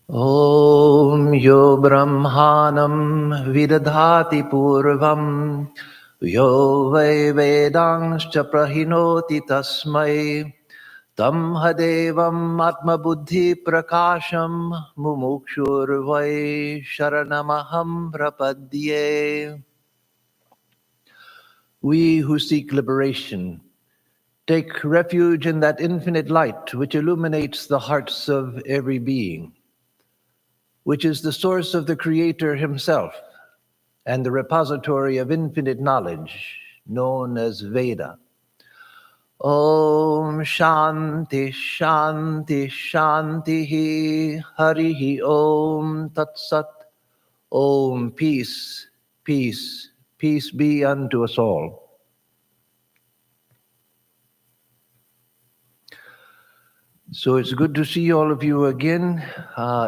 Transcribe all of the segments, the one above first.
Om yo brahmanam vidadhati purvam yo vai vedangscha prahinoti tasmai tam hadevam atmabuddhi prakasham mumukshur vai sharanamaham prapadye. We who seek liberation take refuge in that infinite light which illuminates the hearts of every being, which is the source of the Creator himself and the repository of infinite knowledge known as Veda. Om Shanti Shanti Shanti Harihi Om Tat Sat. Om Peace, Peace, Peace be unto us all. So it's good to see all of you again,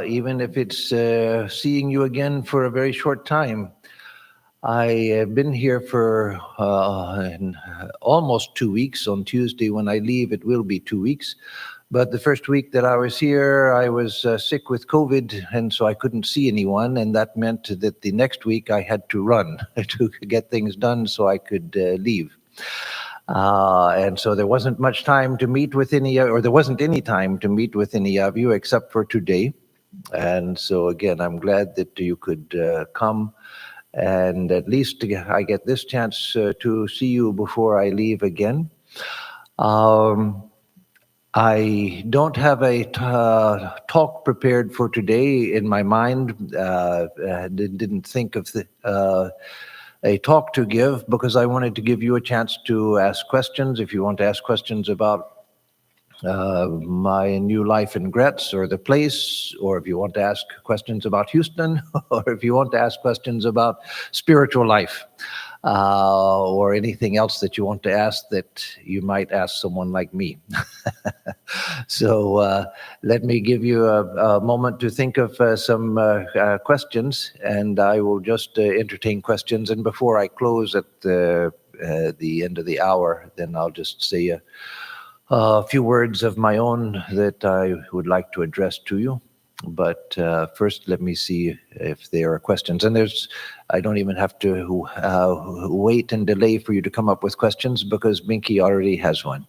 even if it's seeing you again for a very short time. I have been here for almost 2 weeks. On Tuesday, when I leave, it will be 2 weeks. But the first week that I was here, I was sick with COVID, and so I couldn't see anyone. And that meant that the next week I had to run to get things done so I could leave. And so there wasn't much time to meet with there wasn't any time to meet with any of you except for today. And so again, I'm glad that you could come, and at least I get this chance to see you before I leave again. I don't have a talk prepared for today in my mind. Didn't think of a talk to give because I wanted to give you a chance to ask questions. If you want to ask questions about my new life in Gretz or the place, or if you want to ask questions about Houston, or if you want to ask questions about spiritual life, or anything else that you want to ask that you might ask someone like me. So let me give you a moment to think of some questions, and I will just entertain questions. And before I close at the end of the hour, then I'll just say a few words of my own that I would like to address to you. But first, let me see if there are questions. And I don't even have to wait and delay for you to come up with questions because Binky already has one.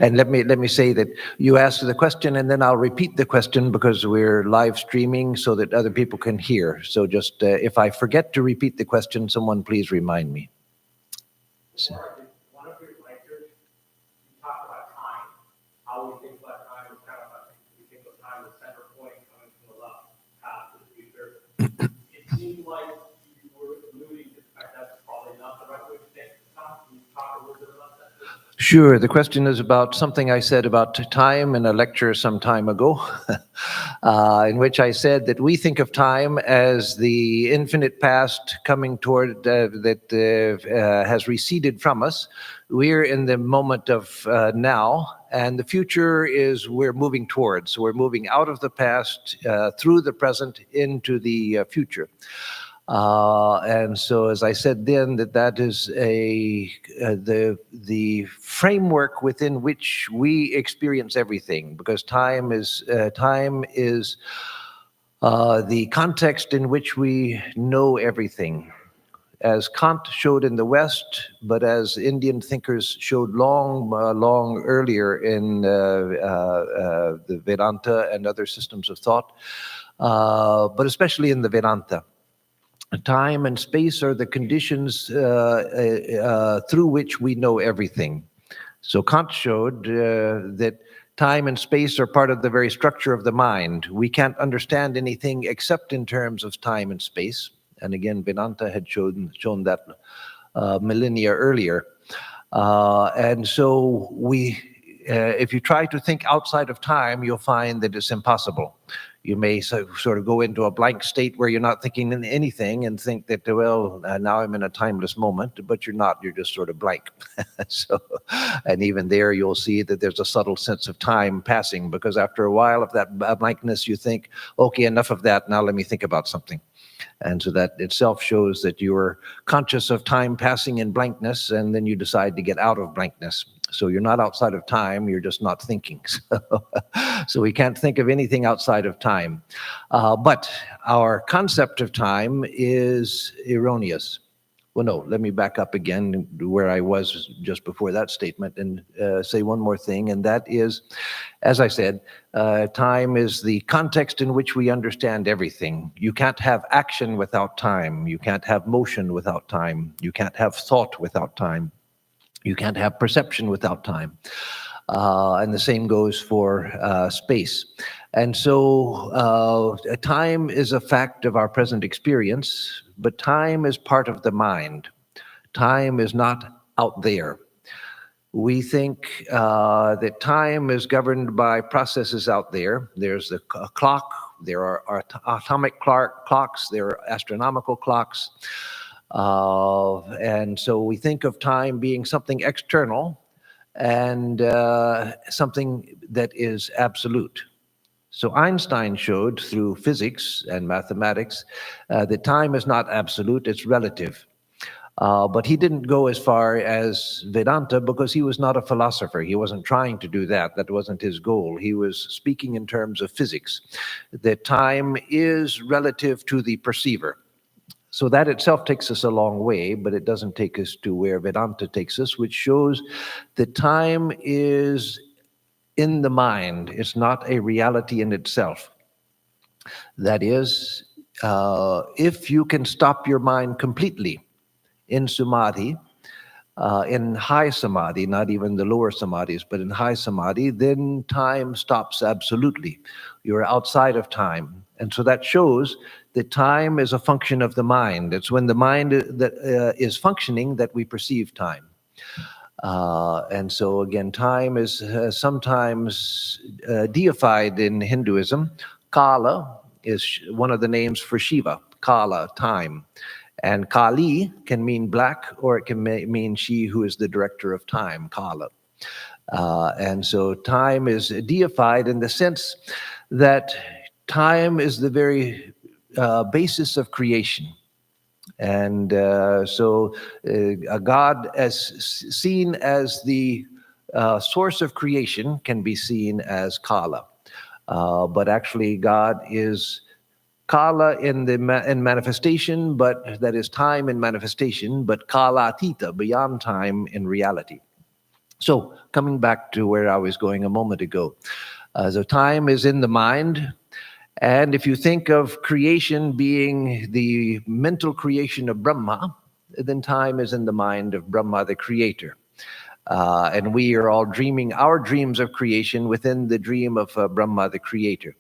And let me say that you ask the question and then I'll repeat the question because we're live streaming so that other people can hear. So just if I forget to repeat the question, someone please remind me. So. One of your lectures, you talk about time, how we think about time, kind of we think of time as center point coming from the left, path to the future. It seemed like you were alluding to the fact that's probably not the right way to think of time. Can you talk a little bit about that? Sure. The question is about something I said about time in a lecture some time ago, in which I said that we think of time as the infinite past coming toward that has receded from us. We're in the moment of now, and the future is we're moving towards. So we're moving out of the past, through the present, into the future. And so, as I said then, that is the framework within which we experience everything, because time is the context in which we know everything. As Kant showed in the West, but as Indian thinkers showed long earlier in the Vedanta and other systems of thought, but especially in the Vedanta. Time and space are the conditions through which we know everything. So Kant showed that time and space are part of the very structure of the mind. We can't understand anything except in terms of time and space. And again, Vedanta had shown that millennia earlier. And so if you try to think outside of time, you'll find that it's impossible. You may sort of go into a blank state where you're not thinking anything and think that, well, now I'm in a timeless moment, but you're not. You're just sort of blank. And even there, you'll see that there's a subtle sense of time passing, because after a while of that blankness, you think, okay, enough of that. Now let me think about something. And so that itself shows that you're conscious of time passing in blankness, and then you decide to get out of blankness. So you're not outside of time, you're just not thinking. So we can't think of anything outside of time. But our concept of time is erroneous. Well, no, let me back up again where I was just before that statement and say one more thing, and that is, as I said, time is the context in which we understand everything. You can't have action without time. You can't have motion without time. You can't have thought without time. You can't have perception without time. And the same goes for space. And so time is a fact of our present experience, but time is part of the mind. Time is not out there. We think that time is governed by processes out there. There's the clock, there are atomic clocks, there are astronomical clocks. And so we think of time being something external and something that is absolute. So Einstein showed through physics and mathematics that time is not absolute, it's relative. But he didn't go as far as Vedanta because he was not a philosopher. He wasn't trying to do that. That wasn't his goal. He was speaking in terms of physics, that time is relative to the perceiver. So that itself takes us a long way, but it doesn't take us to where Vedanta takes us, which shows that time is in the mind. It's not a reality in itself. That is, if you can stop your mind completely in samadhi, in high samadhi, not even the lower samadhis, but in high samadhi, then time stops absolutely. You're outside of time. And so that shows that time is a function of the mind. It's when the mind that is functioning that we perceive time. And so again, time is sometimes deified in Hinduism. Kala is one of the names for Shiva. Kala, time. And Kali can mean black, or it can mean she who is the director of time, Kala. And so time is deified in the sense that time is the very basis of creation. And so a God as seen as the source of creation can be seen as Kala. But actually God is Kala in manifestation, but that is time in manifestation, but Kala Atita, beyond time in reality. So coming back to where I was going a moment ago. So time is in the mind. And if you think of creation being the mental creation of Brahma, then time is in the mind of Brahma, the creator. And we are all dreaming our dreams of creation within the dream of Brahma, the creator.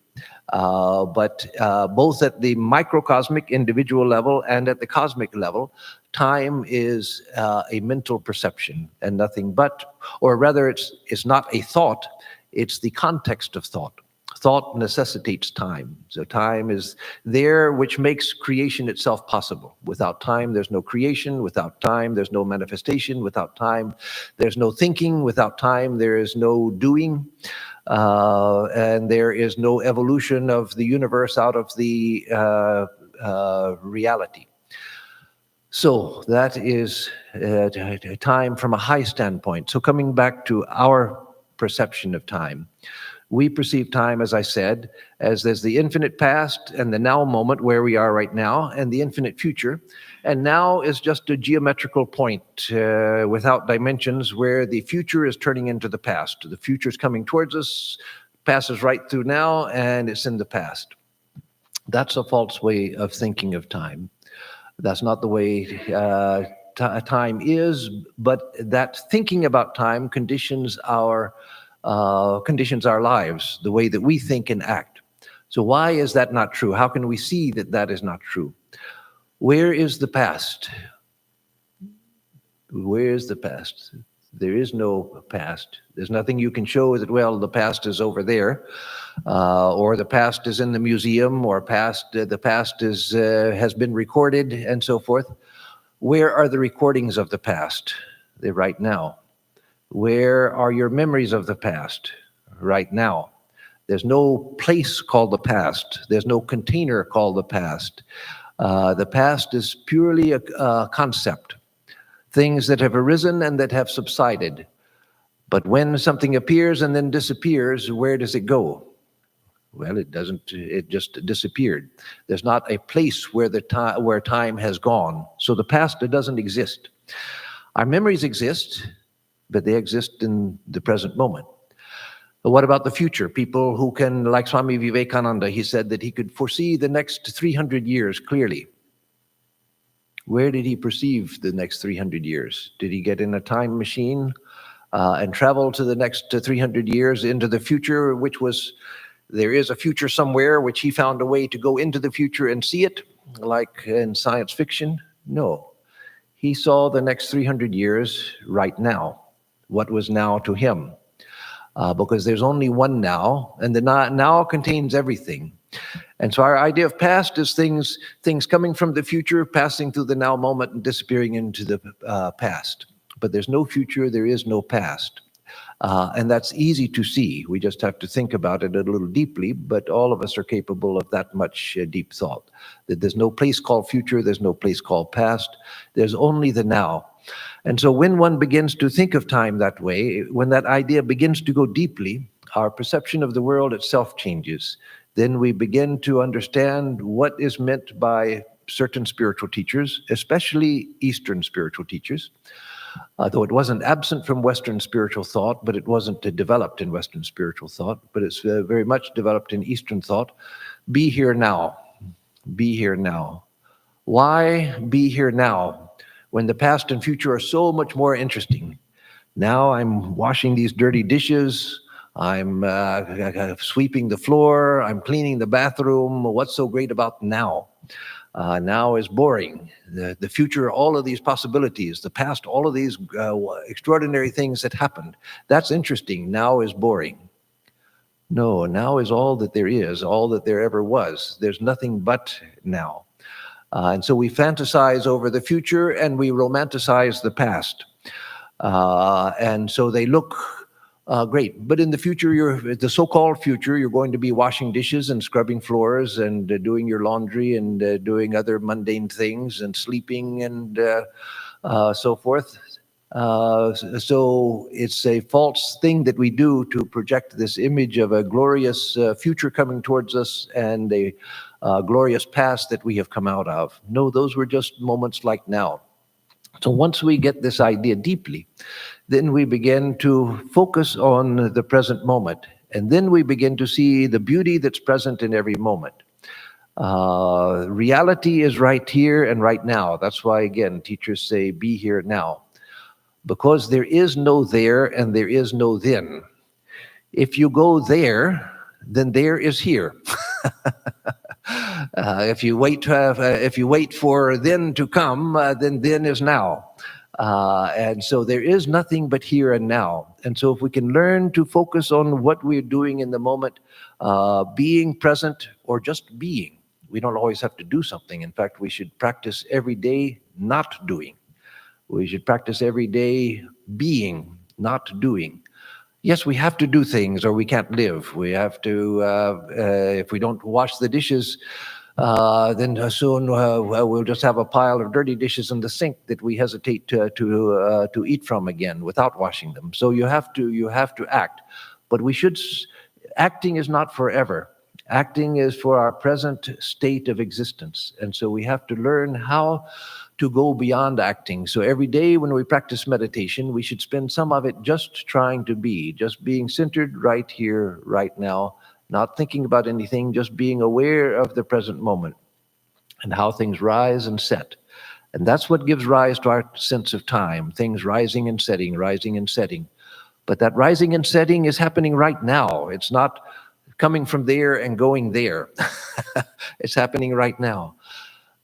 But both at the microcosmic individual level and at the cosmic level, time is a mental perception and nothing but, or rather it's not a thought, it's the context of thought. Thought necessitates time. So time is there, which makes creation itself possible. Without time, there's no creation. Without time, there's no manifestation. Without time, there's no thinking. Without time, there is no doing. And there is no evolution of the universe out of the reality. So that is time from a high standpoint. So coming back to our perception of time, we perceive time, as I said, as there's the infinite past and the now moment where we are right now, and the infinite future. And now is just a geometrical point without dimensions where the future is turning into the past. The future is coming towards us, passes right through now, and it's in the past. That's a false way of thinking of time. That's not the way time is, but that thinking about time conditions our lives, the way that we think and act. So why is that not true? How can we see that that is not true? Where is the past? Where is the past? There is no past. There's nothing you can show that, well, the past is over there, or the past is in the museum, or the past is has been recorded, and so forth. Where are the recordings of the past? They're right now. Where are your memories of the past? Right now. There's no place called the past. There's no container called the past. The past is purely a concept. Things that have arisen and that have subsided. But when something appears and then disappears, where does it go? Well, it doesn't. It just disappeared. There's not a place where time has gone. So the past, it doesn't exist. Our memories exist, but they exist in the present moment. But what about the future? People who can, like Swami Vivekananda, he said that he could foresee the next 300 years clearly. Where did he perceive the next 300 years? Did he get in a time machine and travel to the next 300 years into the future, which was, there is a future somewhere, which he found a way to go into the future and see it, like in science fiction? No. He saw the next 300 years right now, what was now to him. Because there's only one now, and the now contains everything. And so our idea of past is things coming from the future, passing through the now moment and disappearing into the past. But there's no future, there is no past. And that's easy to see. We just have to think about it a little deeply, but all of us are capable of that much deep thought. That there's no place called future, there's no place called past, there's only the now. And so when one begins to think of time that way, when that idea begins to go deeply, our perception of the world itself changes. Then we begin to understand what is meant by certain spiritual teachers, especially Eastern spiritual teachers. Though it wasn't absent from Western spiritual thought, but it wasn't developed in Western spiritual thought, but it's very much developed in Eastern thought. Be here now. Be here now. Why be here now when the past and future are so much more interesting? Now I'm washing these dirty dishes. I'm sweeping the floor. I'm cleaning the bathroom. What's so great about now? Now is boring. The future, all of these possibilities, the past, all of these extraordinary things that happened, that's interesting. Now is boring. No, now is all that there is, all that there ever was. There's nothing but now. And so we fantasize over the future and we romanticize the past. And so they look great. But in the future, the so-called future, you're going to be washing dishes and scrubbing floors and doing your laundry and doing other mundane things and sleeping and so forth. So it's a false thing that we do to project this image of a glorious future coming towards us and a glorious past that we have come out of. No, those were just moments like now. So once we get this idea deeply, then we begin to focus on the present moment. And then we begin to see the beauty that's present in every moment. Reality is right here and right now. That's why, again, teachers say, be here now. Because there is no there and there is no then. If you go there, then there is here. If you wait for then to come, then is now. And so there is nothing but here and now. And so if we can learn to focus on what we're doing in the moment, being present or just being. We don't always have to do something. In fact, we should practice every day not doing. We should practice every day being, not doing. Yes, we have to do things or we can't live. We have to, if we don't wash the dishes, then soon we'll just have a pile of dirty dishes in the sink that we hesitate to eat from again without washing them. So you have to act. But acting is not forever. Acting is for our present state of existence. And so we have to learn how to go beyond acting. So every day when we practice meditation, we should spend some of it just trying to be, just being centered right here, right now, not thinking about anything, just being aware of the present moment and how things rise and set. And that's what gives rise to our sense of time, things rising and setting, rising and setting. But that rising and setting is happening right now. It's not coming from there and going there. It's happening right now.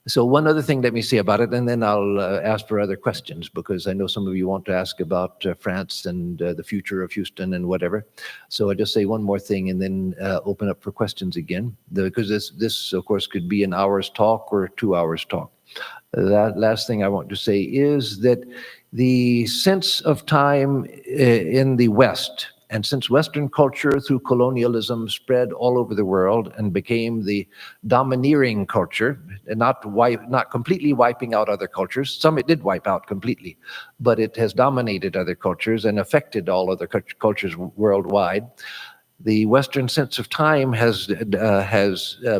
So one other thing let me say about it, and then I'll ask for other questions, because I know some of you want to ask about France and the future of Houston and whatever. So I'll just say one more thing and then open up for questions again, because this, of course, could be an hour's talk or 2 hours talk. That last thing I want to say is that the sense of time in the West And since Western culture through colonialism spread all over the world and became the domineering culture, and not completely wiping out other cultures, some it did wipe out completely, but it has dominated other cultures and affected all other cultures worldwide. The Western sense of time has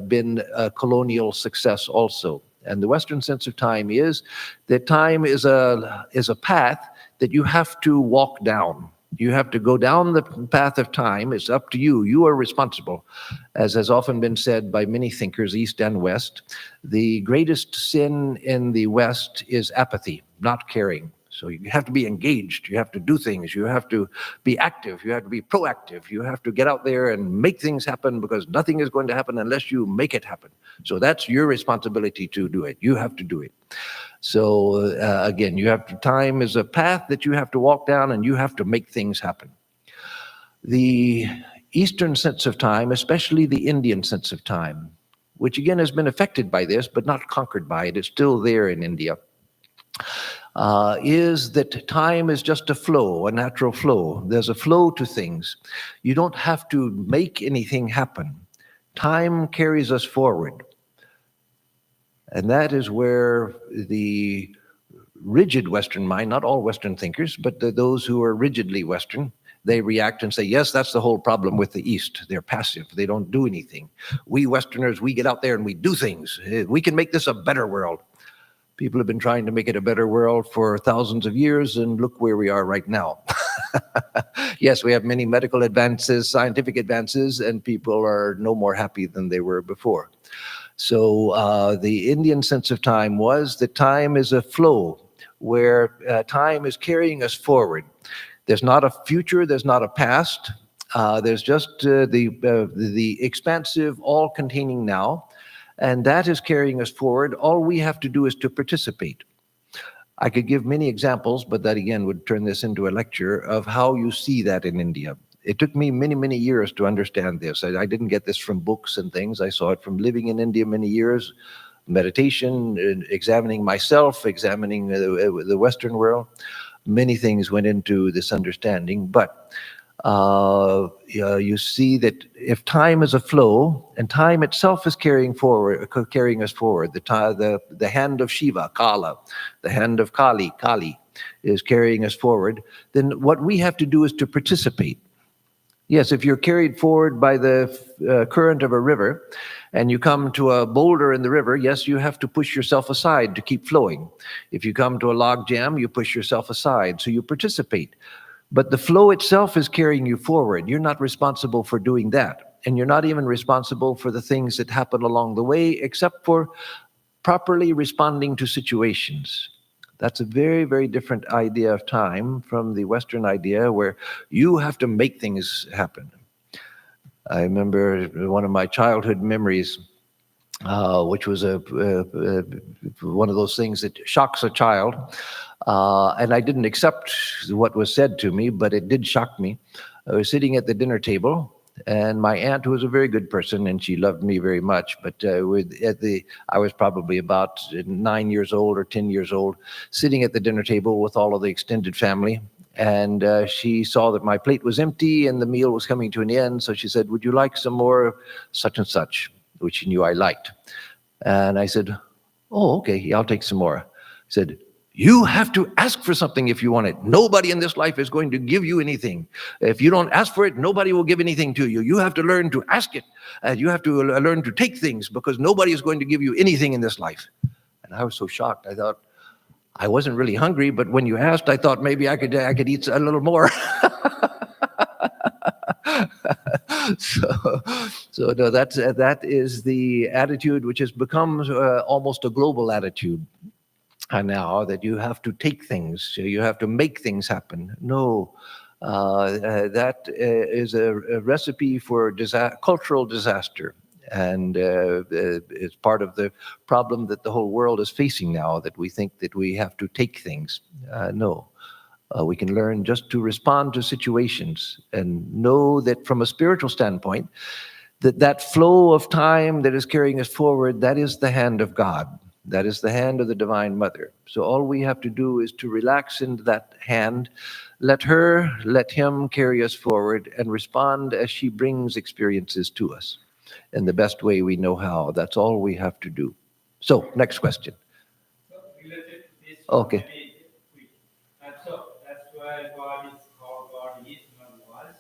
been a colonial success also. And the Western sense of time is that time is a path that you have to walk down. You have to go down the path of time. It's up to you. You are responsible. As has often been said by many thinkers, East and West, the greatest sin in the West is apathy, not caring. So you have to be engaged. You have to do things. You have to be active. You have to be proactive. You have to get out there and make things happen, because nothing is going to happen unless you make it happen. So that's your responsibility to do it. You have to do it. So again, time is a path that you have to walk down, and you have to make things happen. The Eastern sense of time, especially the Indian sense of time, which again has been affected by this, but not conquered by it, it's still there in India, is that time is just a flow, a natural flow. There's a flow to things. You don't have to make anything happen. Time carries us forward. And that is where the rigid Western mind, not all Western thinkers, but those who are rigidly Western, they react and say, yes, that's the whole problem with the East. They're passive. They don't do anything. We Westerners, we get out there and we do things. We can make this a better world. People have been trying to make it a better world for thousands of years, and look where we are right now. Yes, we have many medical advances, scientific advances, and people are no more happy than they were before. So the Indian sense of time was that time is a flow, where time is carrying us forward. There's not a future, there's not a past. There's just the expansive, all-containing now. And that is carrying us forward. All we have to do is to participate. I could give many examples, but that again would turn this into a lecture of how you see that in India. It took me many, many years to understand this. I didn't get this from books and things. I saw it from living in India many years, meditation, examining myself, examining the Western world. Many things went into this understanding, but you see that if time is a flow, and time itself is carrying us forward, the hand of Shiva, Kala, the hand of Kali, is carrying us forward, then what we have to do is to participate. Yes, if you're carried forward by the current of a river, and you come to a boulder in the river, yes, you have to push yourself aside to keep flowing. If you come to a log jam, you push yourself aside, so you participate. But the flow itself is carrying you forward. You're not responsible for doing that. And you're not even responsible for the things that happen along the way, except for properly responding to situations. That's a very, very different idea of time from the Western idea where you have to make things happen. I remember one of my childhood memories, which was one of those things that shocks a child. And I didn't accept what was said to me, but it did shock me. I was sitting at the dinner table, and my aunt, who was a very good person, and she loved me very much, but I was probably about 9 years old or 10 years old, sitting at the dinner table with all of the extended family. And she saw that my plate was empty and the meal was coming to an end. So she said, "Would you like some more such and such?" which she knew I liked. And I said, "Oh, okay, yeah, I'll take some more." She said, "You have to ask for something if you want it. Nobody in this life is going to give you anything. If you don't ask for it, nobody will give anything to you. You have to learn to ask it. You have to learn to take things, because nobody is going to give you anything in this life." And I was so shocked. I thought, I wasn't really hungry, but when you asked, I thought maybe I could eat a little more. So no, that is the attitude which has become almost a global attitude. And now that you have to take things, you have to make things happen. No, that is a recipe for cultural disaster. And it's part of the problem that the whole world is facing now, that we think that we have to take things. No, we can learn just to respond to situations and know that from a spiritual standpoint, that flow of time that is carrying us forward, that is the hand of God. That is the hand of the Divine Mother. So all we have to do is to relax into that hand, let him carry us forward and respond as she brings experiences to us in the best way we know how. That's all we have to do. So, next question. So related to this, Okay. maybe quick. So that's why God is called God is, not was.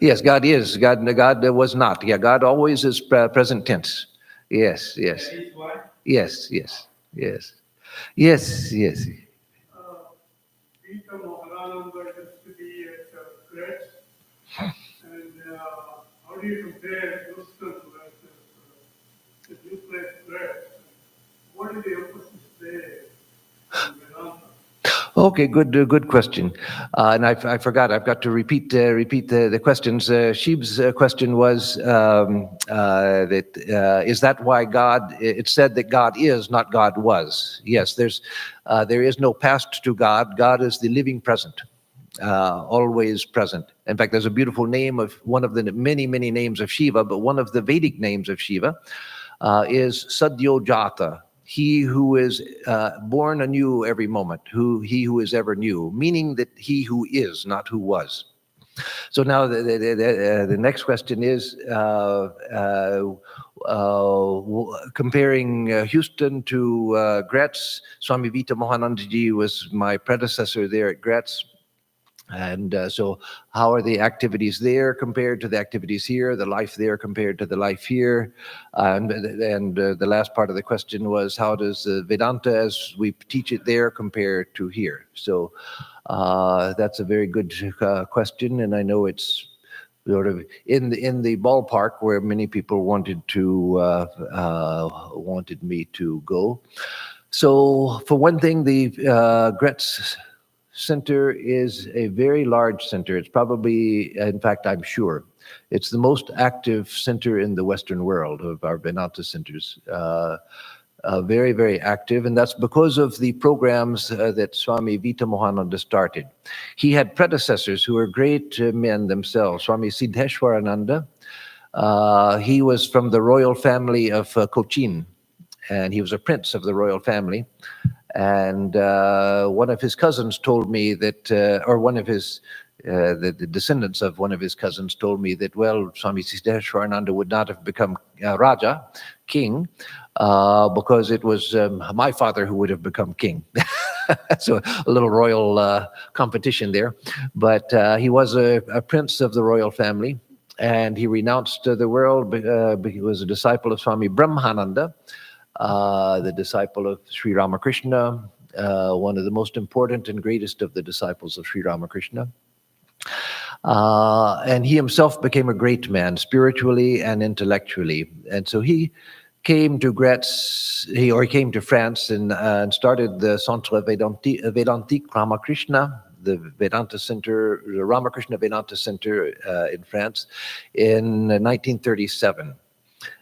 Yes, God is. God was not. Yeah, God always is present tense. Yes, yes, That is why. yes, yes, yes, yes, yes. Vita Mohanananda used to be at Gretz, and how do you compare Houston with the new place Gretz? What is the emphasis there in Vedanta? Okay, good question. And I forgot. I've got to repeat the questions. Sheeb's question was is that why God? It said that God is, not God was. Yes, there is no past to God. God is the living present, always present. In fact, there's a beautiful name of one of the many names of Shiva, but one of the Vedic names of Shiva is Sadyojata. He who is born anew every moment, he who is ever new, meaning that he who is, not who was. So now the next question is comparing Houston to Gretz. Swami Vita Mohanandaji was my predecessor there at Gretz. And so, how are the activities there compared to the activities here? The life there compared to the life here? And the last part of the question was, how does Vedanta, as we teach it there, compare to here? So, that's a very good question, and I know it's sort of in the ballpark where many people wanted me to go. So, for one thing, the Gretz Center is a very large center. It's probably, in fact, I'm sure, it's the most active center in the Western world of our Vedanta centers. Very active, and that's because of the programs that Swami Vita Mohananda started. He had predecessors who were great men themselves. Swami Siddheshwarananda, he was from the royal family of Cochin, and he was a prince of the royal family. And one of his cousins told me that, or one of his, the descendants of one of his cousins told me that, well, Swami Siddheshwarananda would not have become Raja, king, because it was my father who would have become king. So a little royal competition there. But he was a prince of the royal family, and he renounced the world. He was a disciple of Swami Brahmananda, the disciple of Sri Ramakrishna, one of the most important and greatest of the disciples of Sri Ramakrishna. And he himself became a great man, spiritually and intellectually. And so he came to Gretz, he came to France and started the Centre Vedantique Ramakrishna, the Vedanta Center, the Ramakrishna Vedanta Center in France in 1937.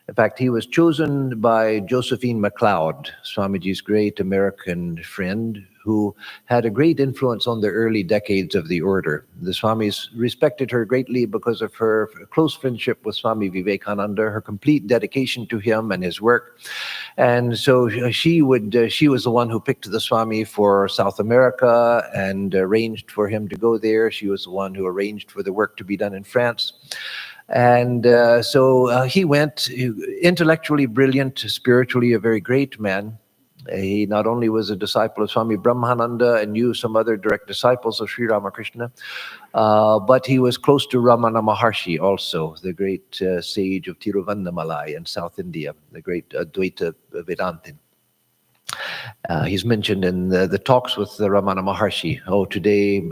In fact, he was chosen by Josephine MacLeod, Swamiji's great American friend, who had a great influence on the early decades of the order. The Swamis respected her greatly because of her close friendship with Swami Vivekananda, her complete dedication to him and his work. And so she was the one who picked the Swami for South America and arranged for him to go there. She was the one who arranged for the work to be done in France. And so he went, intellectually brilliant, spiritually a very great man. He not only was a disciple of Swami Brahmananda and knew some other direct disciples of Sri Ramakrishna, but he was close to Ramana Maharshi also, the great sage of Tiruvannamalai in South India, the great Advaita Vedantin. He's mentioned in the talks with the Ramana Maharshi. Oh, today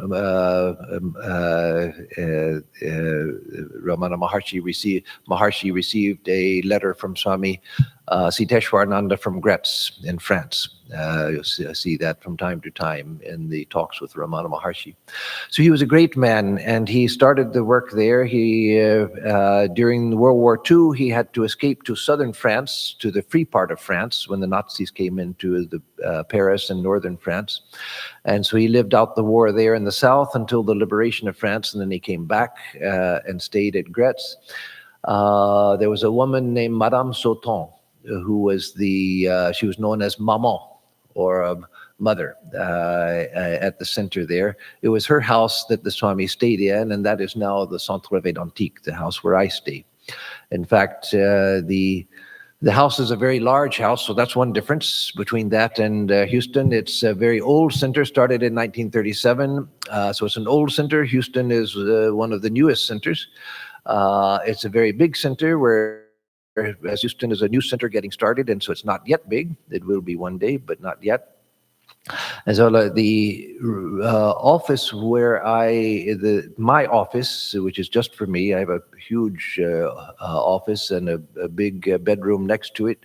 Ramana Maharshi received a letter from Swami Siddheshwarananda from Gretz in France. You'll see that from time to time in the talks with Ramana Maharshi. So he was a great man, and he started the work there. He during World War II, he had to escape to southern France, to the free part of France, when the Nazis came into the Paris and northern France. And so he lived out the war there in the south until the liberation of France, and then he came back and stayed at Gretz. There was a woman named Madame Sauton, who was she was known as Maman, or mother at the center there. It was her house that the Swami stayed in, and that is now the Centre Vedantique, the house where I stay. In fact, the house is a very large house, so that's one difference between that and Houston. It's a very old center, started in 1937, so it's an old center. Houston is one of the newest centers. It's a very big center, whereas Houston is a new center getting started, and so it's not yet big. It will be one day, but not yet. And so the office where my office, which is just for me, I have a huge office and a big bedroom next to it.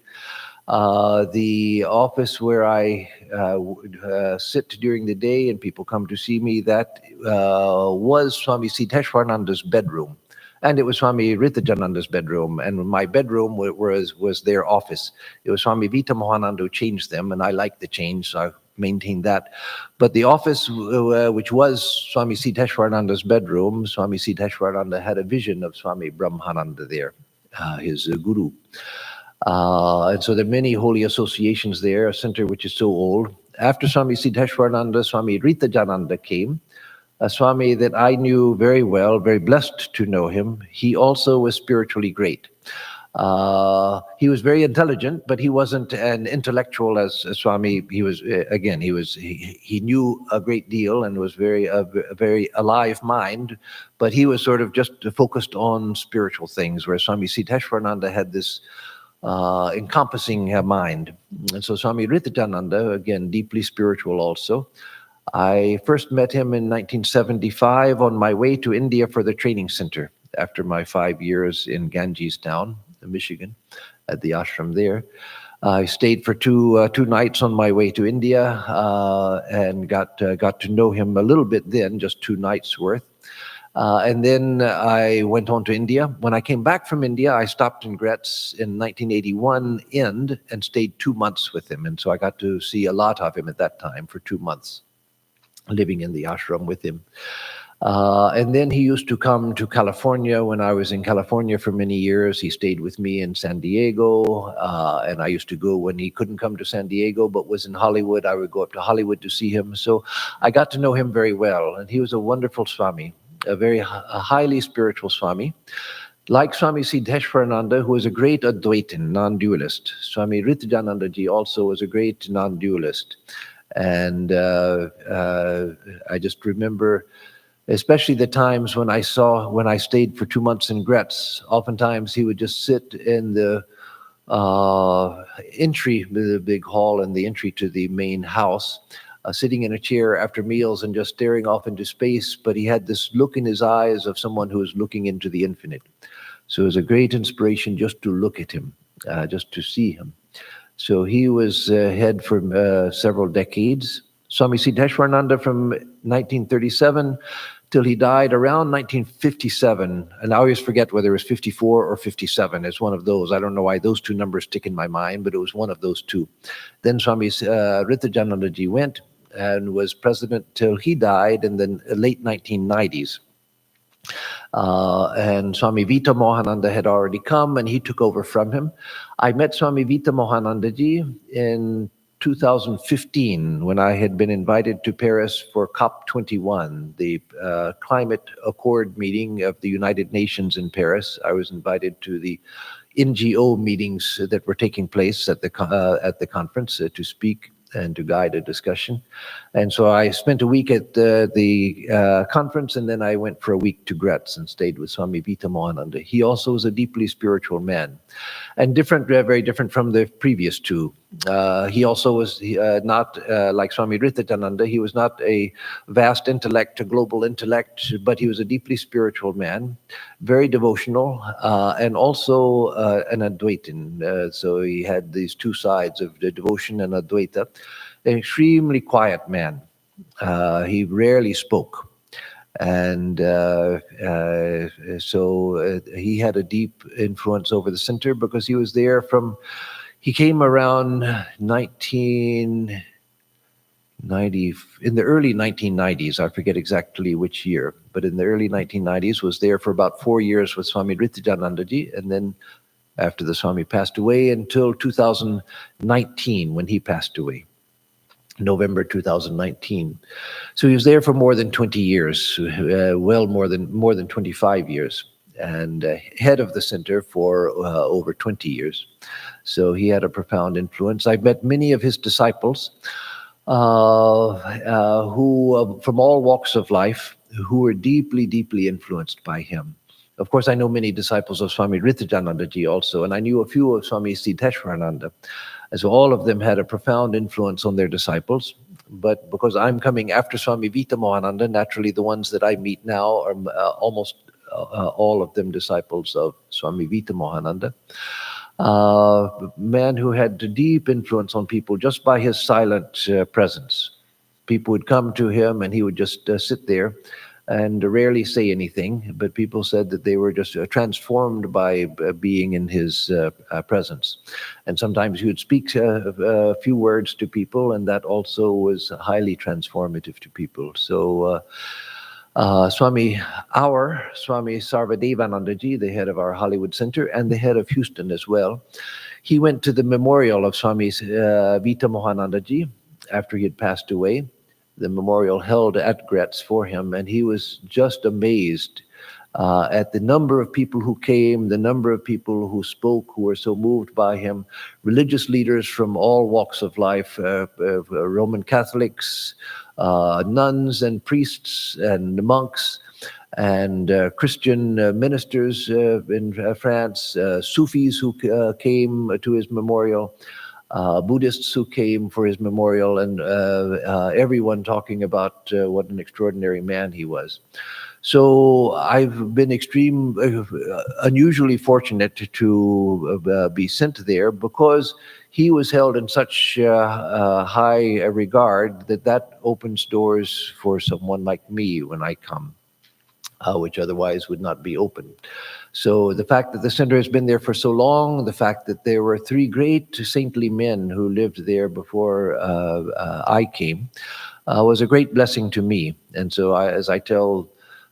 The office where I would sit during the day and people come to see me, that was Swami Siddheshwarananda's bedroom. And it was Swami Ritajananda's bedroom, and my bedroom was their office. It was Swami Vitamohananda who changed them, and I liked the change, so I maintained that. But the office, which was Swami Siddheshwarananda's bedroom, Swami Siddheshwarananda had a vision of Swami Brahmananda there, his guru. And so there are many holy associations there, a center which is so old. After Swami Siddheshwarananda, Swami Ritajananda came, a Swami that I knew very well, very blessed to know him. He also was spiritually great. He was very intelligent, but he wasn't an intellectual as Swami. He was he knew a great deal and was a very alive mind, but he was sort of just focused on spiritual things, where Swami Siddheshwarananda had this encompassing mind. And so Swami Ritajananda, again, deeply spiritual also. I first met him in 1975 on my way to India for the training center after my 5 years in Gangestown, Michigan, at the ashram there. I stayed for two nights on my way to India and got to know him a little bit then, just 2 nights worth. And then I went on to India. When I came back from India, I stopped in Gretz in 1981 end and stayed 2 months with him. And so I got to see a lot of him at that time for 2 months, living in the ashram with him. And then he used to come to California when I was in California for many years. He stayed with me in San Diego, and I used to go when he couldn't come to San Diego but was in Hollywood. I would go up to Hollywood to see him. So I got to know him very well, and he was a wonderful Swami, a highly spiritual Swami. Like Swami Siddheshwarananda, who was a great Advaitin, non-dualist. Swami Ritajananda ji also was a great non-dualist. And I just remember, especially the times when I stayed for 2 months in Gretz, oftentimes he would just sit in the entry, the big hall and the entry to the main house, sitting in a chair after meals and just staring off into space. But he had this look in his eyes of someone who was looking into the infinite. So it was a great inspiration just to look at him, just to see him. So he was head for several decades. Swami Siddheshwarananda from 1937 till he died around 1957. And I always forget whether it was 54 or 57. It's one of those. I don't know why those 2 numbers stick in my mind, but it was one of those 2. Then Swami Ritajananda ji went and was president till he died in the late 1990s. And Swami Vitamohananda had already come, and he took over from him. I met Swami Vitamohananda ji in 2015 when I had been invited to Paris for COP21, the climate accord meeting of the United Nations in Paris. I was invited to the NGO meetings that were taking place at the conference to speak and to guide a discussion. And so I spent a week at the conference, and then I went for a week to Gretz and stayed with Swami Vitamohananda. He also was a deeply spiritual man, and very different from the previous 2. He also was not like Swami Ritajananda. He was not a vast intellect, a global intellect, but he was a deeply spiritual man, very devotional, and also an Advaitin. So he had these 2 sides of the devotion and Advaita. An extremely quiet man. He rarely spoke. And so he had a deep influence over the center because he was there he came around 1990, in the early 1990s, I forget exactly which year, but in the early 1990s, was there for about 4 years with Swami Ritajananda ji, and then after the Swami passed away until 2019 when he passed away. November 2019. So he was there for more than 20 years, well more than 25 years, and head of the center for over 20 years. So he had a profound influence. I've met many of his disciples who, from all walks of life, who were deeply, deeply influenced by him. Of course, I know many disciples of Swami Riddhanandaji also, and I knew a few of Swami Siddheshwarananda. And so all of them had a profound influence on their disciples. But because I'm coming after Swami Vitamohananda, naturally the ones that I meet now are almost all of them disciples of Swami Vitamohananda. Man who had a deep influence on people just by his silent presence. People would come to him and he would just sit there and rarely say anything, but people said that they were just transformed by being in his presence. And sometimes he would speak a few words to people, and that also was highly transformative to people. So Swami Sarvadevanandaji, the head of our Hollywood Center and the head of Houston as well, he went to the memorial of Swami Vitamohanandaji after he had passed away. The memorial held at Gretz for him, and he was just amazed at the number of people who came, the number of people who spoke, who were so moved by him, religious leaders from all walks of life, Roman Catholics, nuns and priests and monks, and Christian ministers in France, Sufis who came to his memorial, Buddhists who came for his memorial, and everyone talking about what an extraordinary man he was. So I've been unusually fortunate to be sent there because he was held in such high regard that opens doors for someone like me when I come, which otherwise would not be open. So the fact that the center has been there for so long, the fact that there were three great saintly men who lived there before I came, was a great blessing to me. And so as I tell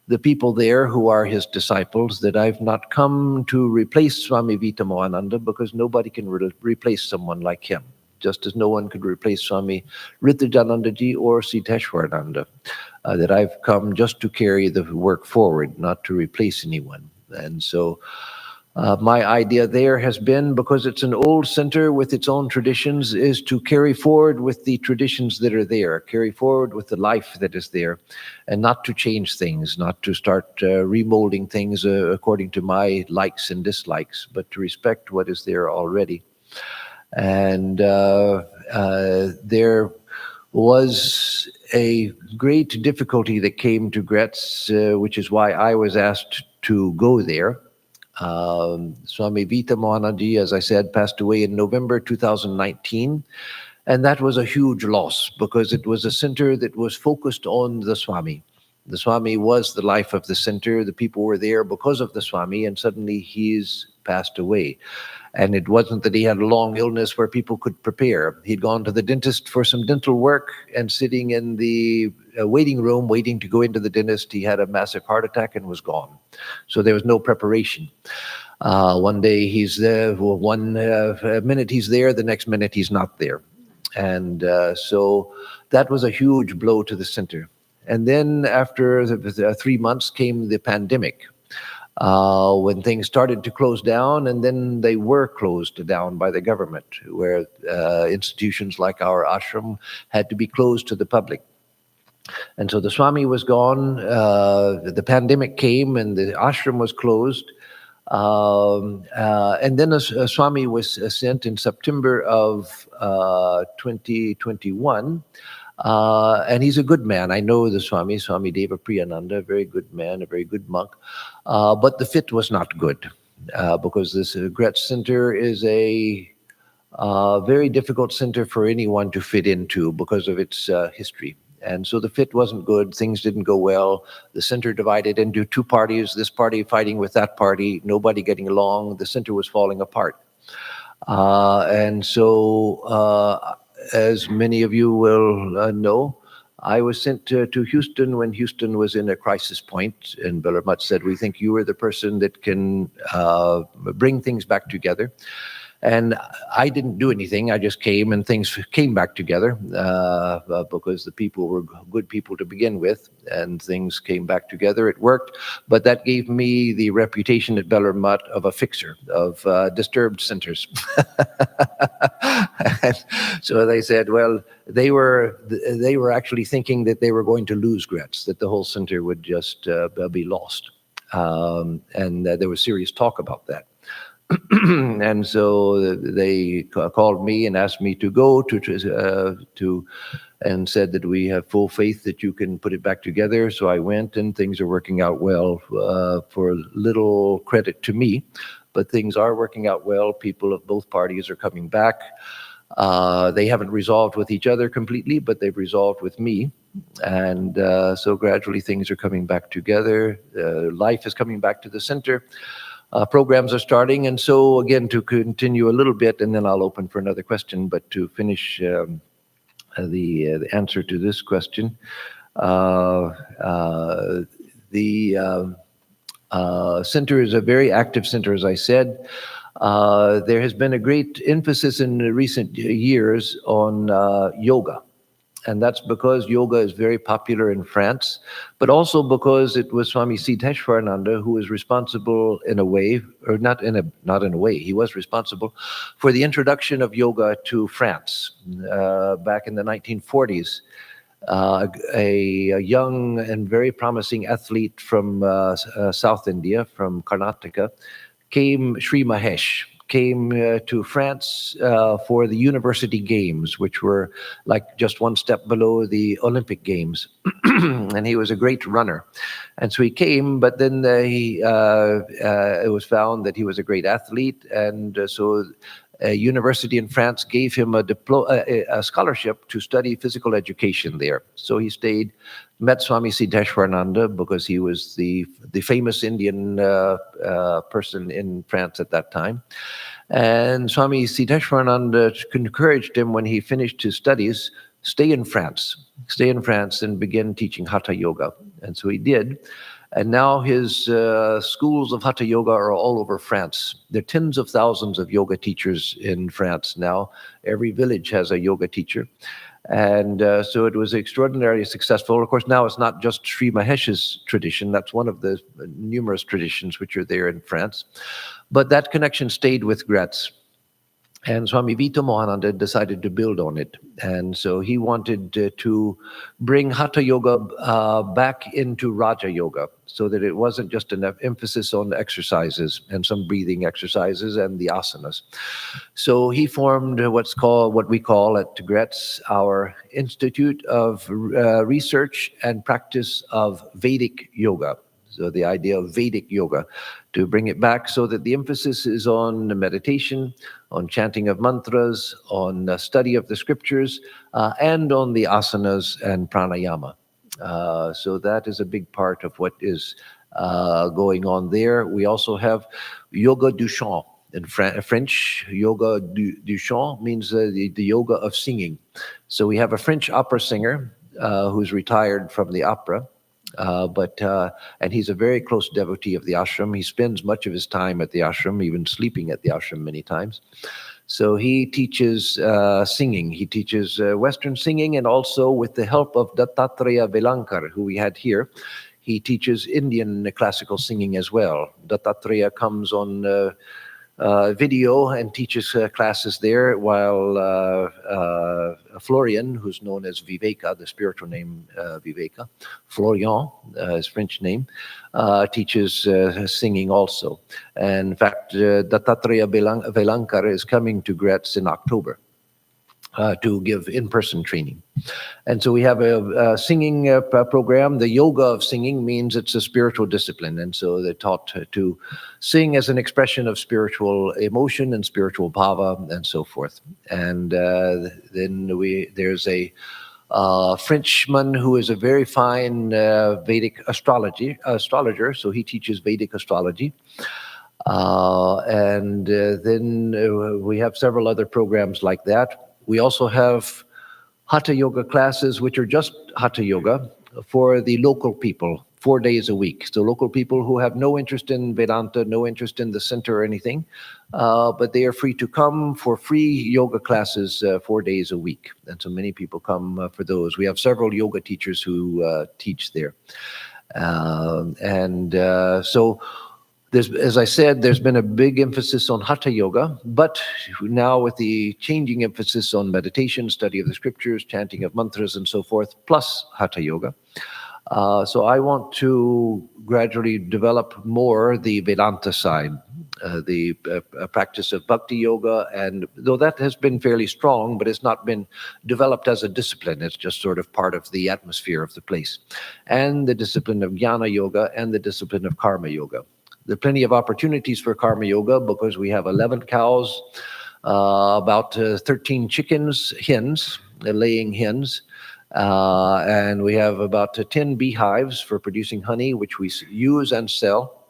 the people there who are his disciples, that I've not come to replace Swami Vitamohananda, because nobody can replace someone like him, just as no one could replace Swami Riddhanandaji or Siddheshwarananda. That I've come just to carry the work forward, not to replace anyone. And so my idea there has been, because it's an old center with its own traditions, is to carry forward with the traditions that are there, carry forward with the life that is there, and not to change things, not to start remolding things according to my likes and dislikes, but to respect what is there already. And there was a great difficulty that came to Gretz, which is why I was asked to go there. Swami Vitamohanandaji, as I said, passed away in November 2019. And that was a huge loss, because it was a center that was focused on the Swami. The Swami was the life of the center. The people were there because of the Swami, and suddenly he's passed away. And it wasn't that he had a long illness where people could prepare. He'd gone to the dentist for some dental work, and sitting in the waiting room, waiting to go into the dentist, he had a massive heart attack and was gone. So there was no preparation. One day he's there, one minute he's there, the next minute he's not there. And so that was a huge blow to the center. And then after 3 months came the pandemic. When things started to close down, and then they were closed down by the government, where institutions like our ashram had to be closed to the public. And so the Swami was gone, the pandemic came, and the ashram was closed. And then a Swami was sent in September of 2021. And he's a good man. I know the Swami Deva Priyananda, a very good man, a very good monk. But the fit was not good, because this Gretz Center is a very difficult center for anyone to fit into because of its history. And so the fit wasn't good. Things didn't go well. The center divided into two parties, this party fighting with that party, nobody getting along. The center was falling apart. And so as many of you will know, I was sent to Houston when Houston was in a crisis point, and Bellarmut said, "We think you are the person that can bring things back together." And I didn't do anything. I just came, and things came back together because the people were good people to begin with, and things came back together. It worked, but that gave me the reputation at Bellarmine of a fixer of disturbed centers. And so they said, well, they were actually thinking that they were going to lose Gretz, that the whole center would just be lost, and there was serious talk about that. And so they called me and asked me to go to and said that we have full faith that you can put it back together. So I went, and things are working out well, for little credit to me, but things are working out well. People of both parties are coming back. They haven't resolved with each other completely, but they've resolved with me. And so gradually things are coming back together. Life is coming back to the center. Programs are starting. And so, again, to continue a little bit, and then I'll open for another question, but to finish the answer to this question, the center is a very active center, as I said. There has been a great emphasis in recent years on yoga. And that's because yoga is very popular in France, but also because it was Swami Atmarupananda who was responsible in a way, or not in a way, he was responsible for the introduction of yoga to France back in the 1940s. A young and very promising athlete from South India, from Karnataka, Sri Mahesh, came to France for the University Games, which were like just one step below the Olympic Games. And he was a great runner. And so he came, but then it was found that he was a great athlete. And so a university in France gave him a scholarship to study physical education there. So he stayed, met Swami Atmarupananda because he was the famous Indian person in France at that time. And Swami Atmarupananda encouraged him, when he finished his studies, stay in France and begin teaching Hatha Yoga. And so he did. And now his schools of Hatha Yoga are all over France. There are tens of thousands of yoga teachers in France now. Every village has a yoga teacher. And so it was extraordinarily successful. Of course, now it's not just Sri Mahesh's tradition. That's one of the numerous traditions which are there in France. But that connection stayed with Gretz. And Swami Atmarupananda decided to build on it. And so he wanted to bring Hatha Yoga back into Raja Yoga, so that it wasn't just an emphasis on exercises and some breathing exercises and the asanas. So he formed what we call at Gretz our Institute of Research and Practice of Vedic Yoga. So the idea of Vedic yoga, to bring it back so that the emphasis is on meditation, on chanting of mantras, on study of the scriptures, and on the asanas and pranayama. So that is a big part of what is going on there. We also have yoga du chant. In French, yoga du chant means the yoga of singing. So we have a French opera singer who's retired from the opera. And he's a very close devotee of the ashram. He spends much of his time at the ashram, even sleeping at the ashram many times. So he teaches singing. He teaches Western singing, and also with the help of Dattatreya Velankar, who we had here, he teaches Indian classical singing as well. Dattatreya comes on video and teaches classes there, while Florian, who's known as Viveka, the spiritual name Viveka, Florian, his French name, teaches singing also. And in fact, Dattatreya Velankar is coming to Gretz in October to give in-person training. And so we have a singing program. The yoga of singing means it's a spiritual discipline. And so they're taught to sing as an expression of spiritual emotion and spiritual bhava and so forth. And then there's a Frenchman who is a very fine Vedic astrologer. So he teaches Vedic astrology. And then we have several other programs like that. We also have Hatha Yoga classes, which are just Hatha Yoga for the local people, 4 days a week. So local people who have no interest in Vedanta, no interest in the center or anything, but they are free to come for free yoga classes 4 days a week. And so many people come for those. We have several yoga teachers who teach there. So as I said, there's been a big emphasis on Hatha Yoga, but now with the changing emphasis on meditation, study of the scriptures, chanting of mantras and so forth, plus Hatha Yoga. So I want to gradually develop more the Vedanta side, the practice of Bhakti Yoga, and though that has been fairly strong, but it's not been developed as a discipline. It's just sort of part of the atmosphere of the place. And the discipline of Jnana Yoga and the discipline of Karma Yoga. There are plenty of opportunities for Karma Yoga because we have 11 cows, about 13 chickens, hens, laying hens, and we have about 10 beehives for producing honey, which we use and sell.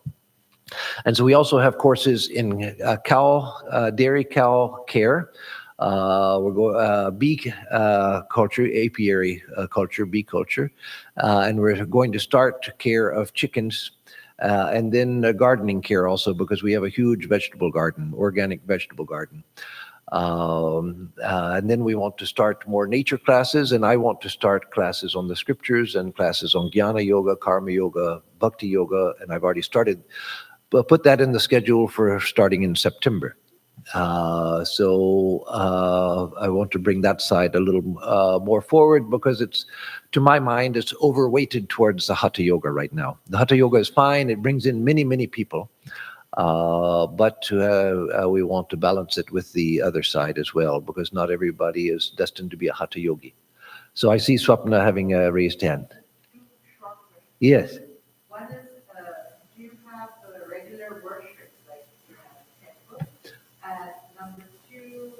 And so we also have courses in dairy cow care. We're going bee culture, apiary culture, bee culture, and we're going to start care of chickens. And then gardening care also, because we have a huge vegetable garden, organic vegetable garden. And then we want to start more nature classes, and I want to start classes on the scriptures and classes on Jnana Yoga, Karma Yoga, Bhakti Yoga, and I've already started, put that in the schedule for starting in September. So I want to bring that side a little more forward because it's, to my mind, it's overweighted towards the Hatha Yoga right now. The Hatha Yoga is fine. It brings in many, many people. But we want to balance it with the other side as well, because not everybody is destined to be a Hatha Yogi. So I see Swapna having a raised hand. Two short questions. Yes. One is, do you have regular worship, like temple? And number two,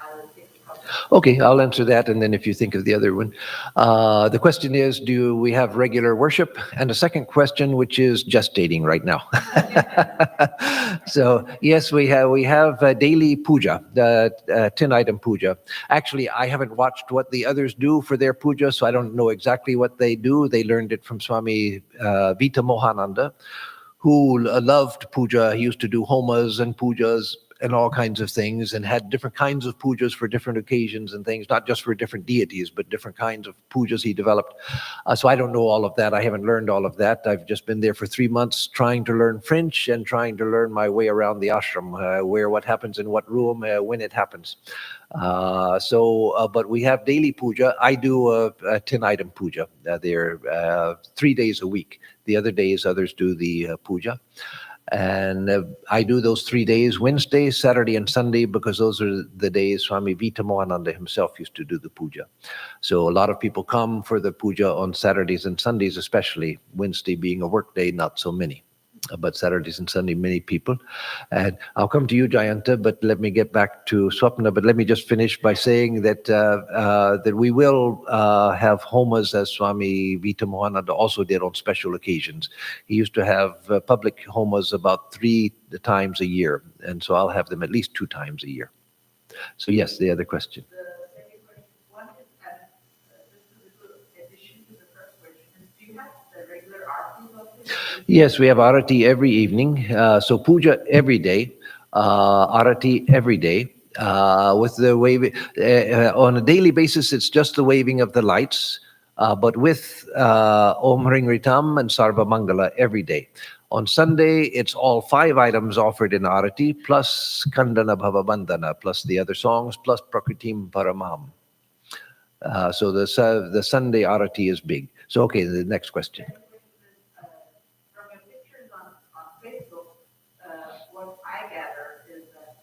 I'll take a couple. Okay, I'll answer that, and then if you think of the other one. The question is, do we have regular worship? And the second question, which is gestating right now. So yes, we have daily puja, the 10-item puja. Actually, I haven't watched what the others do for their puja, so I don't know exactly what they do. They learned it from Swami Atmarupananda, who loved puja. He used to do homas and pujas and all kinds of things, and had different kinds of pujas for different occasions and things, not just for different deities, but different kinds of pujas he developed. So I don't know all of that. I haven't learned all of that. I've just been there for 3 months trying to learn French and trying to learn my way around the ashram, where what happens in what room, when it happens. But we have daily puja. I do a 10-item puja. They're 3 days a week. The other days, others do the puja. And I do those 3 days, Wednesday, Saturday, and Sunday, because those are the days Swami Atmarupananda himself used to do the puja. So a lot of people come for the puja on Saturdays and Sundays, especially. Wednesday being a work day, not so many. But Saturdays and Sunday, many people. And I'll come to you, Jayanta, but let me get back to Swapna. But let me just finish by saying that that we will have homas, as Swami Atmarupananda also did on special occasions. He used to have public homas about 3 times a year, and so I'll have them at least 2 times a year. So yes, the other question. The second question, one is, this is a little addition to the first question, do you have the regular artis of this? Yes, we have arati every evening. So puja every day, arati every day. With the waving on a daily basis, it's just the waving of the lights, but with Om Hring Ritam and Sarva Mangala every day. On Sunday, it's all 5 items offered in arati, plus Kandana Bhava Bandhana, plus the other songs, plus Prakritim Paramam. So the Sunday arati is big. So okay, the next question. From your pictures on Facebook, what I gather is that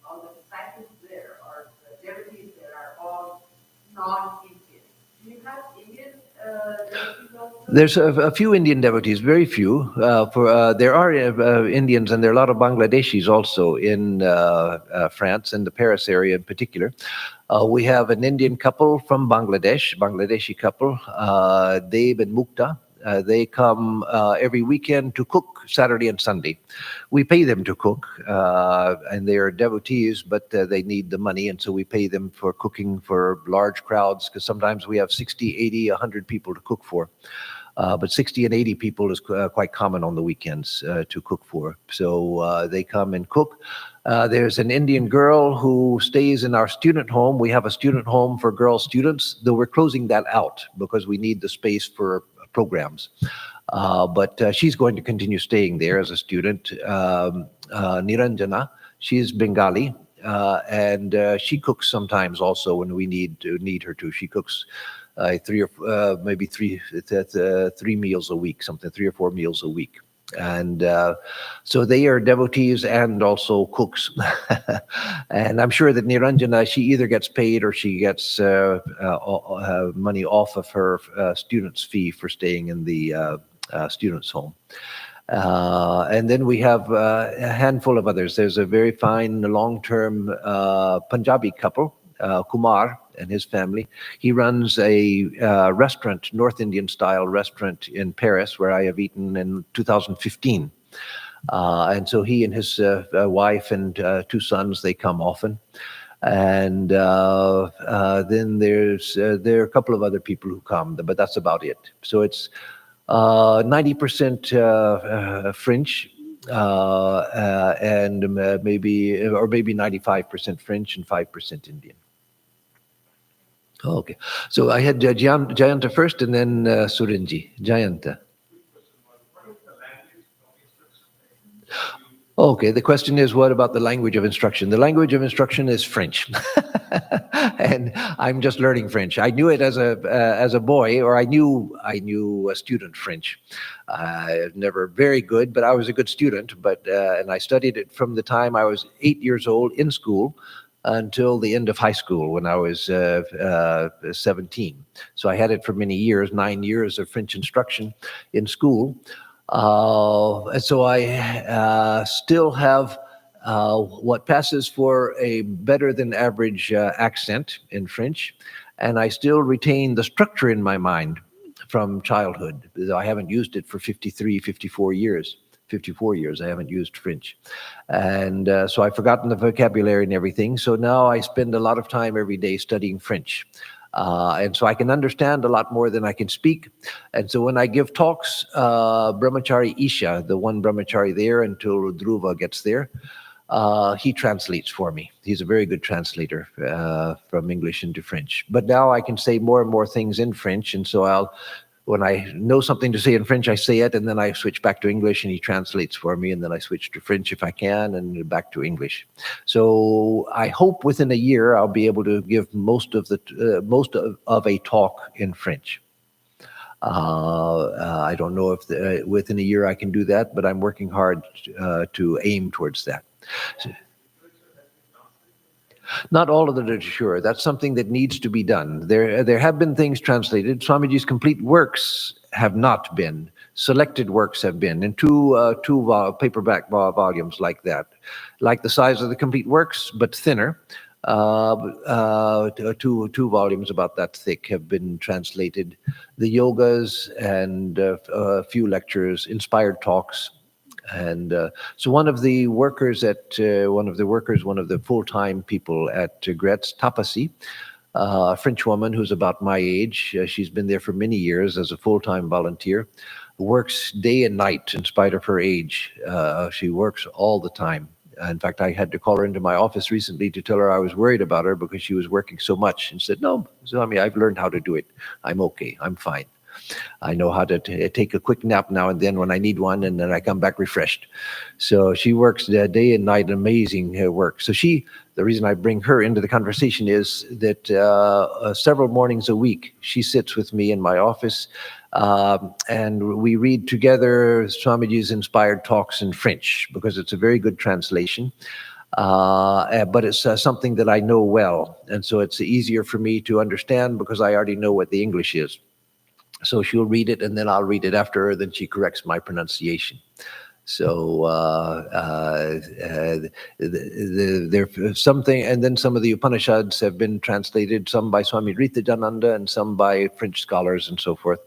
all the disciples there, or the devotees there, are all non-Indian. Do you have Indian devotees also? There's a few Indian devotees, very few. There are Indians, and there are a lot of Bangladeshis also in France, in the Paris area in particular. We have an Indian couple from Bangladesh, Bangladeshi couple, Deb and Mukta. They come every weekend to cook Saturday and Sunday. We pay them to cook, and they are devotees, but they need the money, and so we pay them for cooking for large crowds, because sometimes we have 60, 80, 100 people to cook for. But 60 and 80 people is quite common on the weekends to cook for. So they come and cook. There's an Indian girl who stays in our student home. We have a student home for girl students, though we're closing that out because we need the space for programs. But she's going to continue staying there as a student. Niranjana, she's Bengali. And she cooks sometimes also when we need her to. She cooks three meals a week, 3 or 4 meals a week. And so they are devotees and also cooks. And I'm sure that Niranjana, she either gets paid or she gets money off of her student's fee for staying in the student's home. And then we have a handful of others. There's a very fine long-term Punjabi couple, Kumar and his family. He runs a restaurant, North Indian style restaurant in Paris, where I have eaten in 2015. And so he and his wife and 2 sons, they come often. And then there are a couple of other people who come, but that's about it. So it's 90% French, and maybe 95% French and 5% Indian. Okay, so I had Jayanta first, and then Surinji. Jayanta. Okay, the question is, what about the language of instruction? The language of instruction is French, and I'm just learning French. I knew it as a boy, or I knew student French. Never very good, but I was a good student. And I studied it from the time I was 8 years old in school until the end of high school when I was 17. So I had it for many years, 9 years of French instruction in school. And so I still have what passes for a better than average accent in French, and I still retain the structure in my mind from childhood. I haven't used it for 54 years. 54 years I haven't used French. And so I've forgotten the vocabulary and everything. So now I spend a lot of time every day studying French. And so I can understand a lot more than I can speak. And so when I give talks, Brahmachari Isha, the one Brahmachari there until Dhruva gets there, he translates for me. He's a very good translator from English into French. But now I can say more and more things in French. And so when I know something to say in French, I say it, and then I switch back to English, and he translates for me, and then I switch to French if I can, and back to English. So I hope within a year I'll be able to give most of a talk in French. I don't know if within a year I can do that, but I'm working hard to aim towards that. So, not all of the literature. That's something that needs to be done. There have been things translated. Swamiji's complete works have not been. Selected works have been in two paperback volumes like that, like the size of the complete works, but thinner. Two volumes about that thick have been translated. The yogas and a few lectures, inspired talks. And so one of the full-time people at Gretz, Tapasi, a French woman who's about my age, she's been there for many years as a full-time volunteer, works day and night in spite of her age. She works all the time. In fact, I had to call her into my office recently to tell her I was worried about her because she was working so much, and said, "No, Swami, I've learned how to do it. I'm okay. I'm fine. I know how to take a quick nap now and then when I need one, and then I come back refreshed." So she works day and night, amazing work. So the reason I bring her into the conversation is that several mornings a week, she sits with me in my office, and we read together Swamiji's inspired talks in French, because it's a very good translation. But it's something that I know well, and so it's easier for me to understand because I already know what the English is. So she'll read it, and then I'll read it after her, then she corrects my pronunciation. So there's something, and then some of the Upanishads have been translated, some by Swami Ritajananda and some by French scholars and so forth.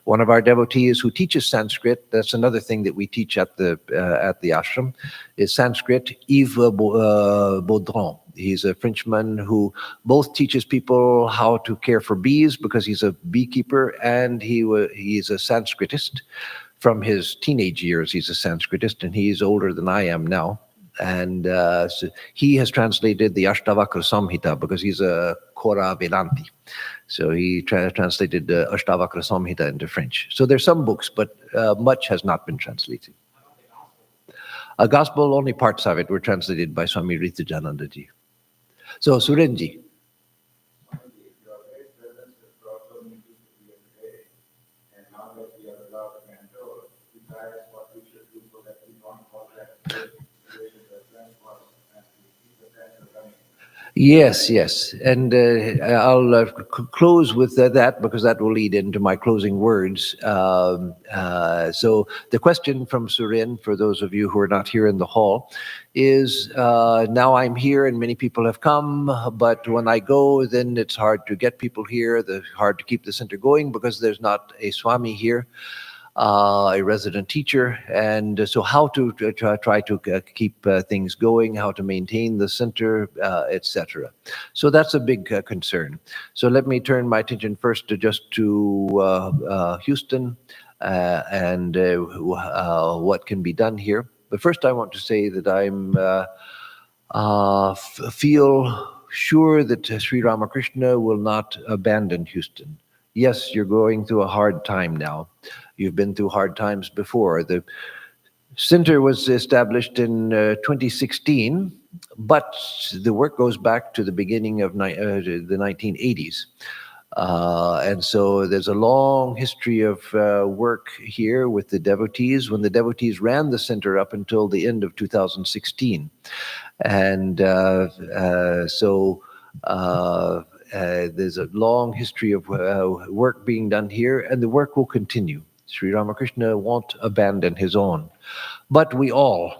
One of our devotees who teaches Sanskrit, that's another thing that we teach at the ashram, is Sanskrit, Yves Baudron. He's a Frenchman who both teaches people how to care for bees because he's a beekeeper, and he's a Sanskritist. From his teenage years, he's a Sanskritist, and he's older than I am now. And so he has translated the Ashtavakra Samhita because he's a Kora Vedanti. So he translated the Ashtavakra Samhita into French. So there's some books, but much has not been translated. A gospel, only parts of it were translated by Swami Ritajanandaji. So Surenji. Yes, yes. And I'll close with that because that will lead into my closing words. So the question from Surin, for those of you who are not here in the hall, is now I'm here and many people have come, but when I go, then it's hard to get people here, hard to keep the center going because there's not a Swami here. A resident teacher, and so how to try to keep things going, how to maintain the center, etc. So that's a big concern. So let me turn my attention first to Houston and what can be done here. But first, I want to say that I'm feel sure that Sri Ramakrishna will not abandon Houston. Yes, you're going through a hard time now. You've been through hard times before. The center was established in 2016, but the work goes back to the beginning of the 1980s. And so there's a long history of work here with the devotees, when the devotees ran the center up until the end of 2016. And so there's a long history of work being done here, and the work will continue. Sri Ramakrishna won't abandon his own. But we all,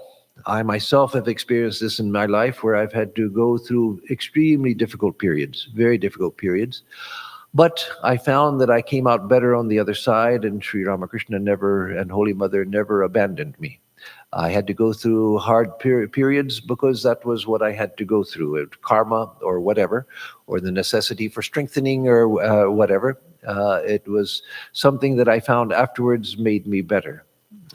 I myself have experienced this in my life where I've had to go through extremely difficult periods, very difficult periods. But I found that I came out better on the other side, and Sri Ramakrishna and Holy Mother never abandoned me. I had to go through hard periods because that was what I had to go through, karma or whatever, or the necessity for strengthening or whatever. It was something that I found afterwards made me better.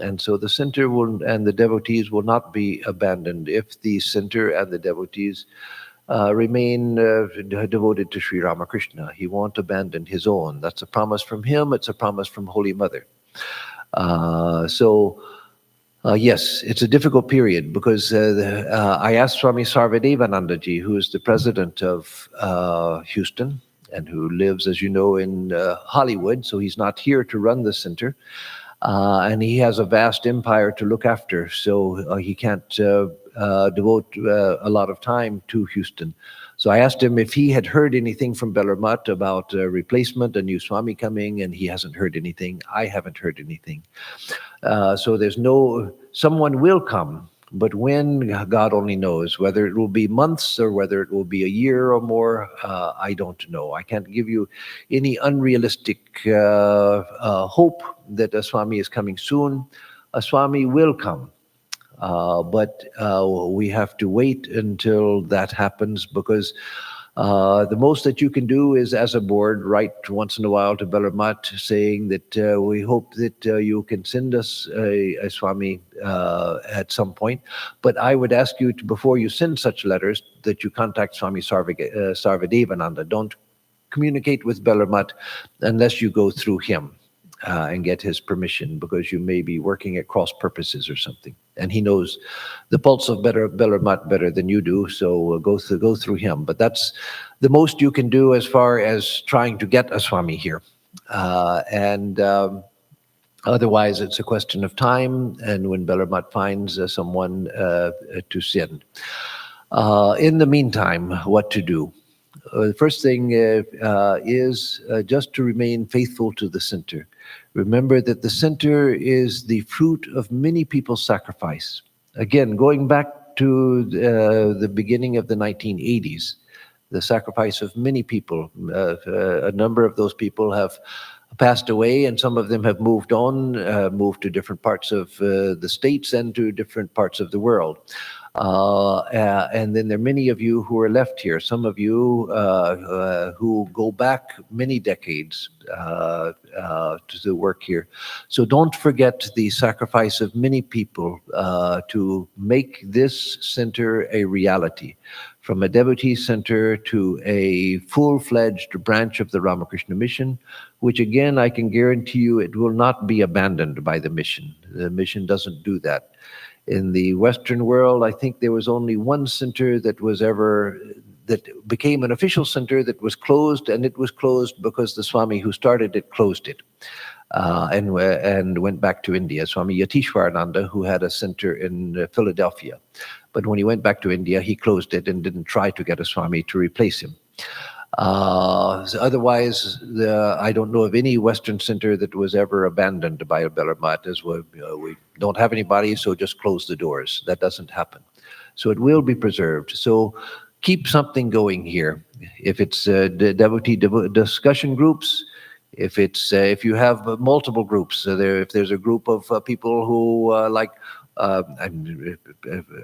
And so the center and the devotees will not be abandoned if the center and the devotees remain devoted to Sri Ramakrishna. He won't abandon his own. That's a promise from him. It's a promise from Holy Mother. Yes, it's a difficult period because I asked Swami Sarvadevanandaji, who is the president of Houston and who lives, as you know, in Hollywood, so he's not here to run the center. And he has a vast empire to look after, so he can't devote a lot of time to Houston. So I asked him if he had heard anything from Bellarmut about replacement, a new Swami coming, and he hasn't heard anything. I haven't heard anything. So someone will come, but when, God only knows. Whether it will be months or whether it will be a year or more, I don't know. I can't give you any unrealistic hope that a Swami is coming soon. A Swami will come. But we have to wait until that happens because the most that you can do is, as a board, write once in a while to Bellarmut saying that we hope that you can send us a Swami at some point. But I would ask you to, before you send such letters, that you contact Swami Sarvadevananda. Don't communicate with Bellarmut unless you go through him. And get his permission, because you may be working at cross purposes or something. And he knows the pulse of Bellarmut better than you do, so go through him. But that's the most you can do as far as trying to get a Swami here. Otherwise, it's a question of time, and when Bellarmut finds someone to send. In the meantime, what to do? The first thing is just to remain faithful to the center. Remember that the center is the fruit of many people's sacrifice. Again, going back to the beginning of the 1980s, the sacrifice of many people. A number of those people have passed away, and some of them have moved on, moved to different parts of the States and to different parts of the world. And then there are many of you who are left here, some of you who go back many decades to work here. So don't forget the sacrifice of many people to make this center a reality. From a devotee center to a full-fledged branch of the Ramakrishna mission, which again, I can guarantee you it will not be abandoned by the mission. The mission doesn't do that. In the Western world, I think there was only one center that became an official center that was closed, and it was closed because the Swami who started it closed it and went back to India. Swami Atmarupananda, who had a center in Philadelphia. But when he went back to India, he closed it and didn't try to get a Swami to replace him. Otherwise, I don't know of any Western center that was ever abandoned by Bellamath as well. We don't have anybody, so just close the doors. That doesn't happen. So it will be preserved. So keep something going here. If it's devotee discussion groups, if you have multiple groups, if there's a group of people who I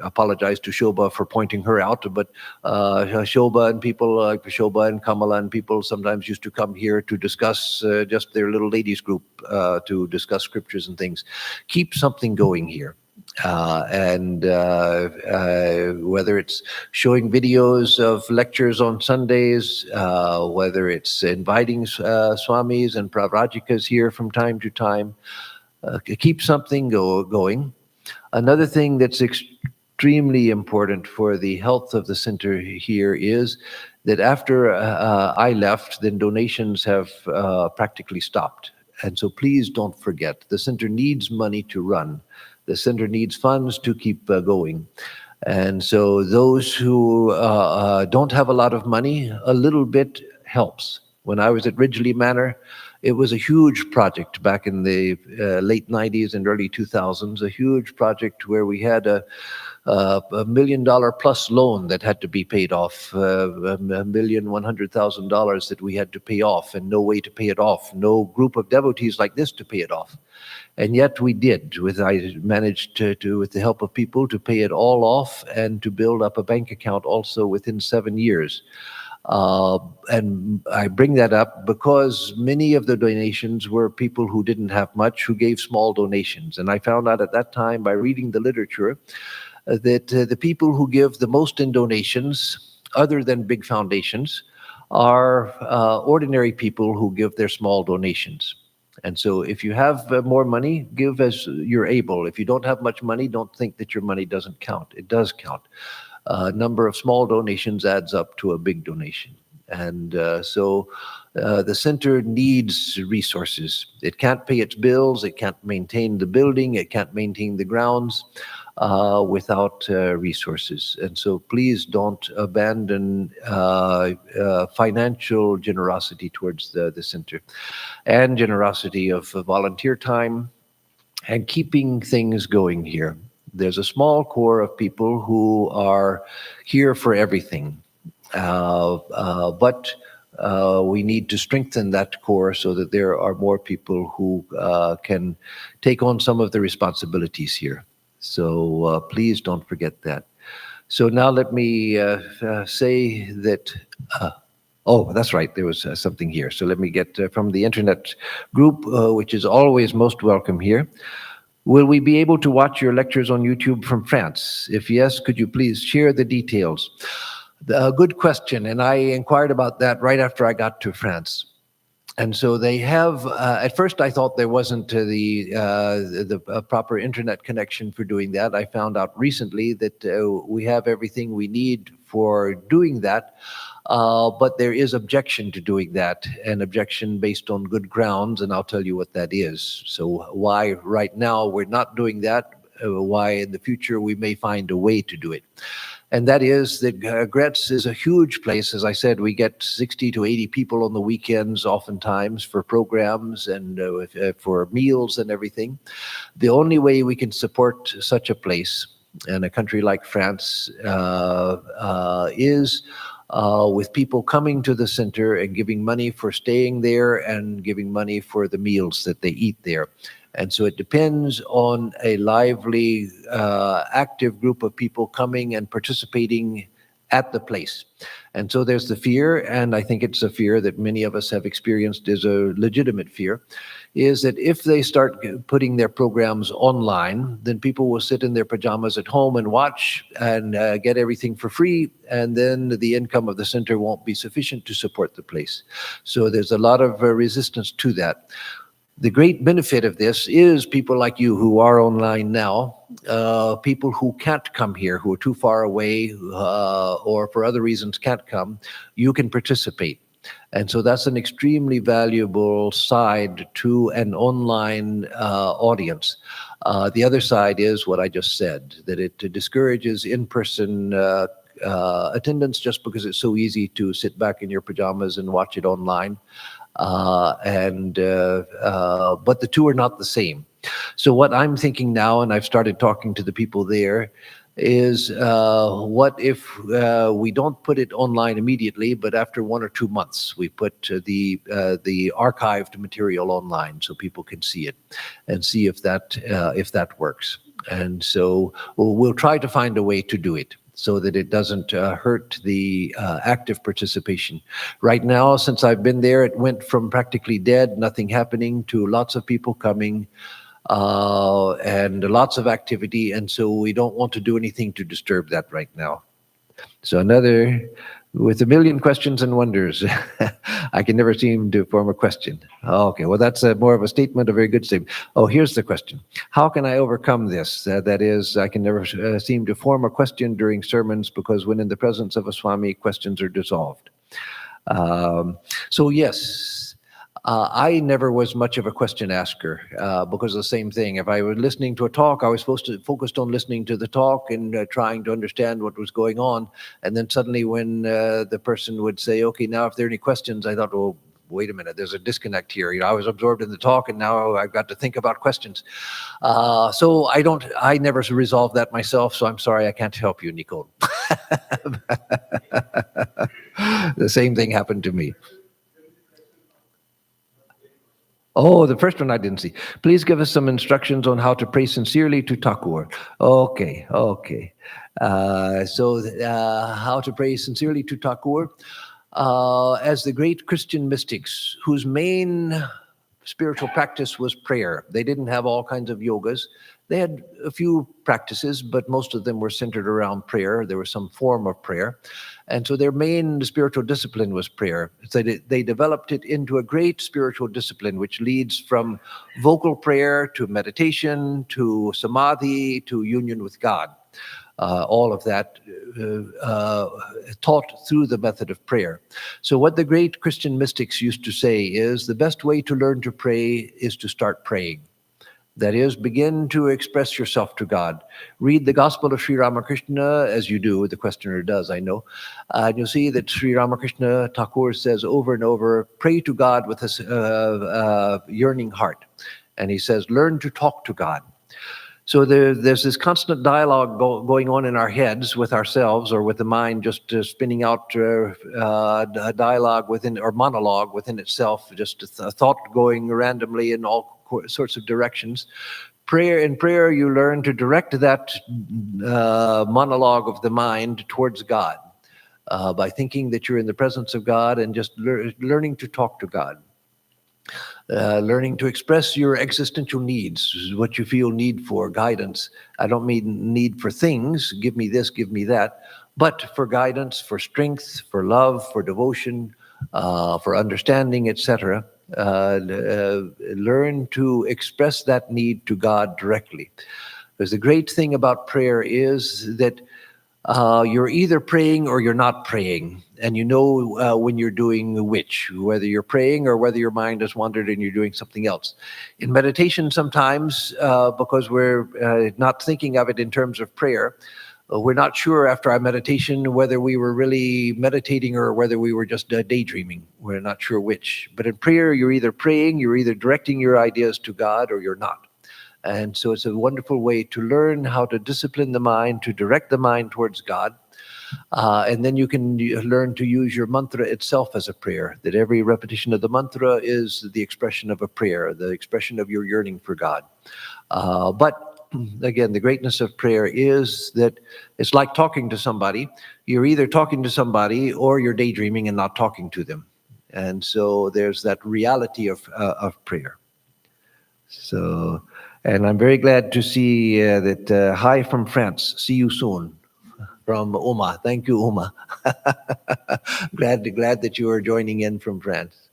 apologize to Shobha for pointing her out, but Shobha and people like Shobha and Kamala and people sometimes used to come here to discuss just their little ladies group to discuss scriptures and things. Keep something going here. And whether it's showing videos of lectures on Sundays, whether it's inviting Swamis and Pravrajikas here from time to time, keep something going. Another thing that's extremely important for the health of the center here is that after I left, then donations have practically stopped. And so please don't forget, the center needs money to run. The center needs funds to keep going. And so those who don't have a lot of money, a little bit helps. When I was at Ridgely Manor, it was a huge project back in the late 90s and early 2000s, a huge project where we had a $1 million plus loan that had to be paid off, $1,100,000 that we had to pay off, and no way to pay it off, no group of devotees like this to pay it off. And yet we did. I managed to, with the help of people, to pay it all off and to build up a bank account also within 7 years. And I bring that up because many of the donations were people who didn't have much, who gave small donations. And I found out at that time by reading the literature that the people who give the most in donations, other than big foundations, are ordinary people who give their small donations. And so if you have more money, give as you're able. If you don't have much money, don't think that your money doesn't count. It does count. A number of small donations adds up to a big donation. And so the center needs resources. It can't pay its bills. It can't maintain the building. It can't maintain the grounds without resources. And so please don't abandon financial generosity towards the center and generosity of volunteer time and keeping things going here. There's a small core of people who are here for everything, but we need to strengthen that core so that there are more people who can take on some of the responsibilities here. So please don't forget that. So now let me say that, oh, that's right, there was something here. So let me get from the internet group, which is always most welcome here. Will we be able to watch your lectures on YouTube from France? If yes, could you please share the details? Good question, and I inquired about that right after I got to France. And so they have, at first I thought there wasn't the proper internet connection for doing that. I found out recently that we have everything we need for doing that. But there is objection to doing that, an objection based on good grounds, and I'll tell you what that is. So why right now we're not doing that why in the future we may find a way to do it. And that is that Gretz is a huge place. As I said, we get 60 to 80 people on the weekends, oftentimes, for programs and for meals and everything. The only way we can support such a place in a country like France is with people coming to the center and giving money for staying there and giving money for the meals that they eat there. And so it depends on a lively, active group of people coming and participating at the place. And so there's the fear, and I think it's a fear that many of us have experienced, is a legitimate fear, is that if they start putting their programs online, then people will sit in their pajamas at home and watch and get everything for free, and then the income of the center won't be sufficient to support the place. So there's a lot of resistance to that. The great benefit of this is people like you who are online now, people who can't come here, who are too far away or for other reasons can't come, you can participate. And so that's an extremely valuable side to an online audience. The other side is what I just said, that it discourages in-person attendance just because it's so easy to sit back in your pajamas and watch it online. But the two are not the same. So what I'm thinking now, and I've started talking to the people there, is what if we don't put it online immediately, but after 1 or 2 months, we put the archived material online so people can see it and see if that works. And so we'll try to find a way to do it, so that it doesn't hurt the active participation. Right now, since I've been there, it went from practically dead, nothing happening, to lots of people coming and lots of activity, and so we don't want to do anything to disturb that right now. So another, with a million questions and wonders, I can never seem to form a question. Okay, well, that's more of a statement, a very good statement. Oh, here's the question. How can I overcome this? That is, I can never seem to form a question during sermons, because when in the presence of a Swami, questions are dissolved. So yes, I never was much of a question asker because of the same thing. If I was listening to a talk, I was focused on listening to the talk and trying to understand what was going on. And then suddenly when the person would say, okay, now if there are any questions, I thought, oh, wait a minute, there's a disconnect here. You know, I was absorbed in the talk and now I've got to think about questions. So I never resolved that myself. So I'm sorry, I can't help you, Nicole. The same thing happened to me. Oh, the first one I didn't see. Please give us some instructions on how to pray sincerely to Thakur. Okay. So how to pray sincerely to Thakur? As the great Christian mystics whose main spiritual practice was prayer. They didn't have all kinds of yogas. They had a few practices, but most of them were centered around prayer. There was some form of prayer. And so their main spiritual discipline was prayer. So they developed it into a great spiritual discipline, which leads from vocal prayer to meditation, to samadhi, to union with God. All of that taught through the method of prayer. So what the great Christian mystics used to say is the best way to learn to pray is to start praying. That is, begin to express yourself to God. Read the Gospel of Sri Ramakrishna, as you do, the questioner does, I know. And you'll see that Sri Ramakrishna Thakur says over and over, pray to God with a yearning heart. And he says, learn to talk to God. So there's this constant dialogue going on in our heads with ourselves, or with the mind just spinning out a dialogue within, or monologue within itself, just a thought going randomly in all sorts of directions. In prayer, you learn to direct that monologue of the mind towards God by thinking that you're in the presence of God and just learning to talk to God. Learning to express your existential needs, what you feel need for, guidance. I don't mean need for things, give me this, give me that, but for guidance, for strength, for love, for devotion, for understanding, etc. Learn to express that need to God directly. Because the great thing about prayer is that you're either praying or you're not praying. And you know when you're doing which, whether you're praying or whether your mind has wandered and you're doing something else. In meditation, sometimes, because we're not thinking of it in terms of prayer, we're not sure after our meditation whether we were really meditating or whether we were just daydreaming. We're not sure which. But in prayer, you're either praying, you're either directing your ideas to God, or you're not. And so it's a wonderful way to learn how to discipline the mind, to direct the mind towards God. And then you can learn to use your mantra itself as a prayer, that every repetition of the mantra is the expression of a prayer, the expression of your yearning for God. But again, the greatness of prayer is that it's like talking to somebody. You're either talking to somebody or you're daydreaming and not talking to them. And so there's that reality of prayer. So, and I'm very glad to see that hi from France. See you soon. From Uma. Thank you, Uma. glad that you are joining in from France.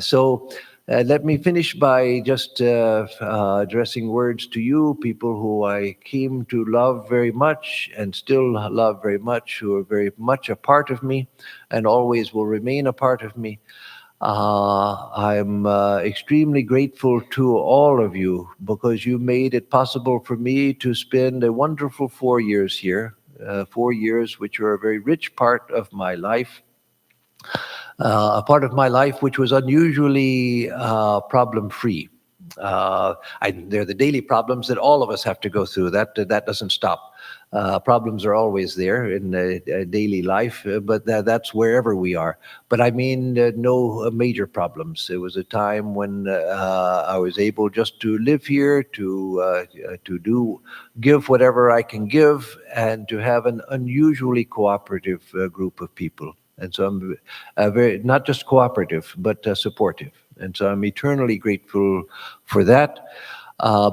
So let me finish by just addressing words to you, people who I came to love very much and still love very much, who are very much a part of me and always will remain a part of me. I'm extremely grateful to all of you because you made it possible for me to spend a wonderful 4 years here, 4 years which are a very rich part of my life, a part of my life which was unusually problem-free. They're the daily problems that all of us have to go through. That doesn't stop. Problems are always there in daily life, but that's wherever we are. But I mean, no major problems. It was a time when I was able just to live here, to give whatever I can give, and to have an unusually cooperative group of people. And so I'm very, not just cooperative, but supportive. And so I'm eternally grateful for that.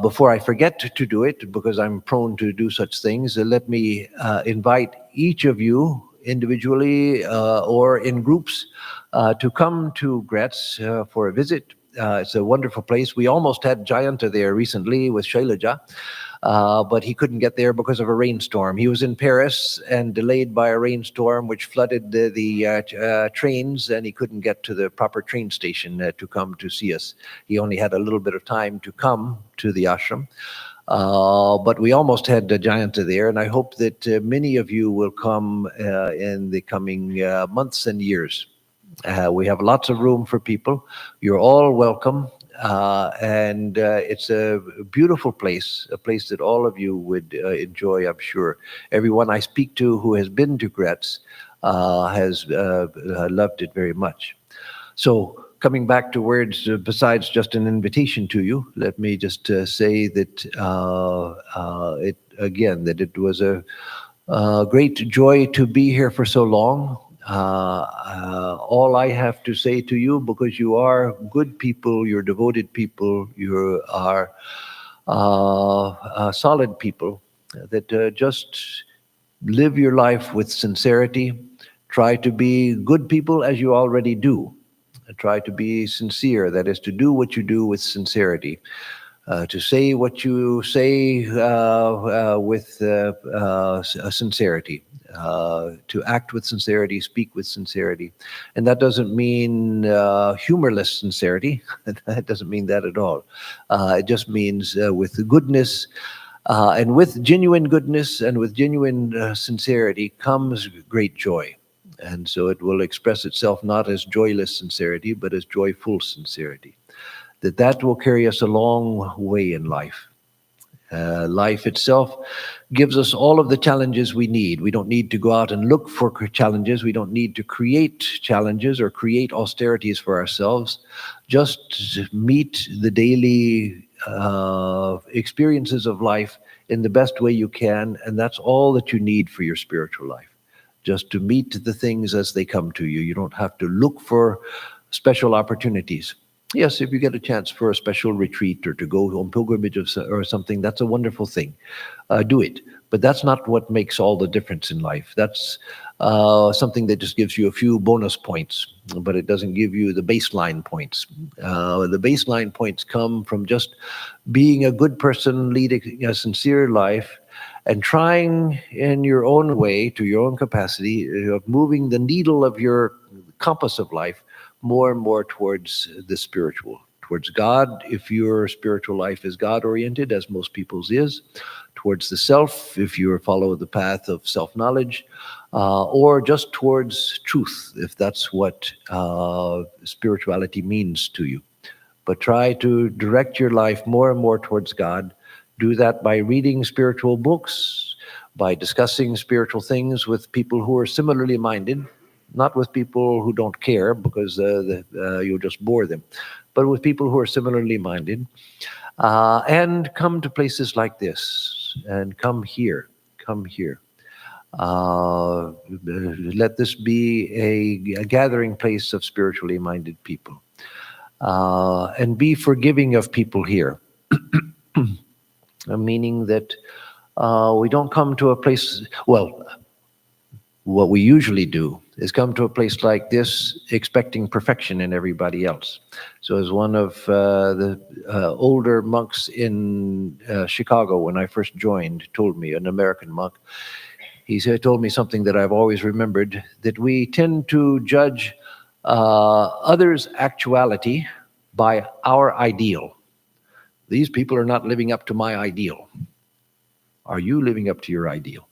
Before I forget to do it, because I'm prone to do such things, let me invite each of you individually or in groups to come to Gretz for a visit. It's a wonderful place. We almost had Jayanta there recently with Shailaja, but he couldn't get there because of a rainstorm. He was in Paris and delayed by a rainstorm which flooded the trains, and he couldn't get to the proper train station to come to see us. He only had a little bit of time to come to the ashram. But we almost had Jayanta there, and I hope that many of you will come in the coming months and years. We have lots of room for people. You're all welcome. And it's a beautiful place, a place that all of you would enjoy, I'm sure. Everyone I speak to who has been to Gretz has loved it very much. So coming back to words besides just an invitation to you, let me just say that it was a great joy to be here for so long. All I have to say to you, because you are good people, you're devoted people, you are solid people, that just live your life with sincerity. Try to be good people as you already do. Try to be sincere, that is, to do what you do with sincerity. To say what you say with sincerity, to act with sincerity, speak with sincerity. And that doesn't mean humorless sincerity. That doesn't mean that at all. It just means with goodness, and with genuine goodness and with genuine sincerity comes great joy. And so it will express itself not as joyless sincerity, but as joyful sincerity. That will carry us a long way in life. Life itself gives us all of the challenges we need. We don't need to go out and look for challenges. We don't need to create challenges or create austerities for ourselves. Just meet the daily experiences of life in the best way you can, and that's all that you need for your spiritual life. Just to meet the things as they come to you. You don't have to look for special opportunities. Yes, if you get a chance for a special retreat or to go on pilgrimage or something, that's a wonderful thing. Do it. But that's not what makes all the difference in life. That's something that just gives you a few bonus points, but it doesn't give you the baseline points. The baseline points come from just being a good person, leading a sincere life, and trying in your own way, to your own capacity, of moving the needle of your compass of life more and more towards the spiritual, towards God, if your spiritual life is God-oriented, as most people's is, towards the self, if you follow the path of self-knowledge, or just towards truth, if that's what spirituality means to you. But try to direct your life more and more towards God. Do that by reading spiritual books, by discussing spiritual things with people who are similarly minded, not with people who don't care, because you'll just bore them, but with people who are similarly minded. And come to places like this, and come here. Let this be a gathering place of spiritually minded people. And be forgiving of people here. Meaning that we don't come to a place, well, what we usually do is come to a place like this expecting perfection in everybody else. So as one of the older monks in Chicago, when I first joined, told me, an American monk, told me something that I've always remembered, that we tend to judge others' actuality by our ideal. These people are not living up to my ideal. Are you living up to your ideal?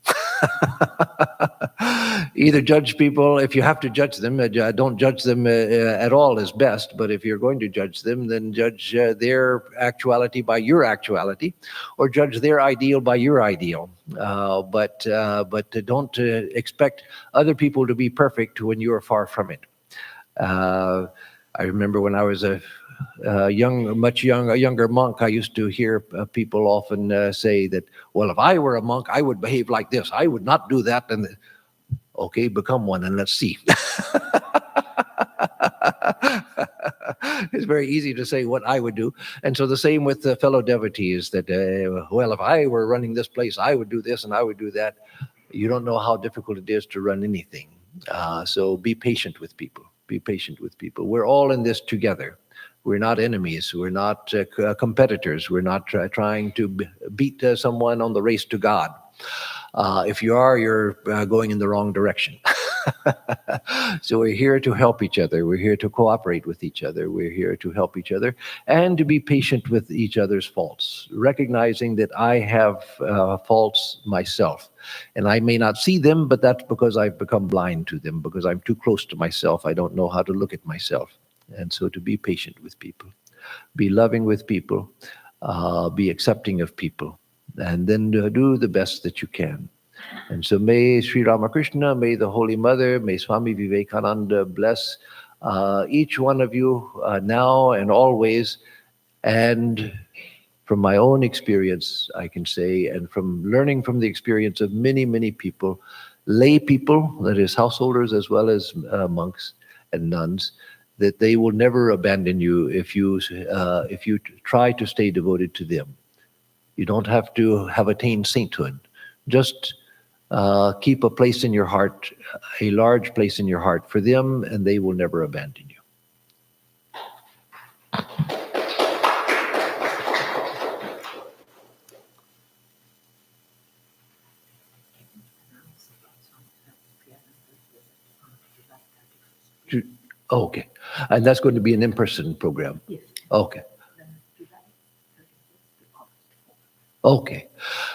Either judge people, if you have to judge them, don't judge them at all is best, but if you're going to judge them, then judge their actuality by your actuality, or judge their ideal by your ideal. But don't expect other people to be perfect when you are far from it. I remember when I was a younger monk, I used to hear people often say that, well, if I were a monk, I would behave like this. I would not do that. And okay, become one and let's see. It's very easy to say what I would do. And so the same with the fellow devotees, that, well, if I were running this place, I would do this and I would do that. You don't know how difficult it is to run anything. So be patient with people. Be patient with people. We're all in this together. We're not enemies. We're not competitors. We're not trying to beat someone on the race to God. If you are, you're going in the wrong direction. So we're here to help each other. We're here to cooperate with each other. We're here to help each other and to be patient with each other's faults, recognizing that I have faults myself. And I may not see them, but that's because I've become blind to them, because I'm too close to myself. I don't know how to look at myself. And so to be patient with people, be loving with people, be accepting of people, and then do the best that you can. And so may Sri Ramakrishna, may the Holy Mother, may Swami Vivekananda bless each one of you now and always. And from my own experience, I can say, and from learning from the experience of many, many people, lay people, that is householders as well as monks and nuns, that they will never abandon you if you try to stay devoted to them. You don't have to have attained sainthood. Just keep a place in your heart, a large place in your heart for them, and they will never abandon you. Oh, okay. And that's going to be an in-person program? Yes. Okay. Okay.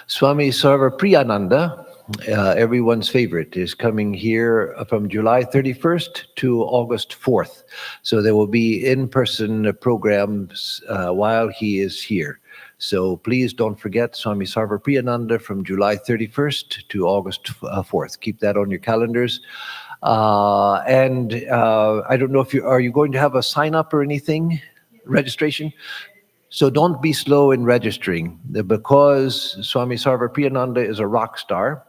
Swami Sarvapriyananda, everyone's favorite, is coming here from July 31st to August 4th. So there will be in-person programs while he is here. So please don't forget Swami Sarvapriyananda from July 31st to August 4th. Keep that on your calendars. And I don't know if are you going to have a sign up or anything, registration? So don't be slow in registering, because Swami Sarvapriyananda is a rock star.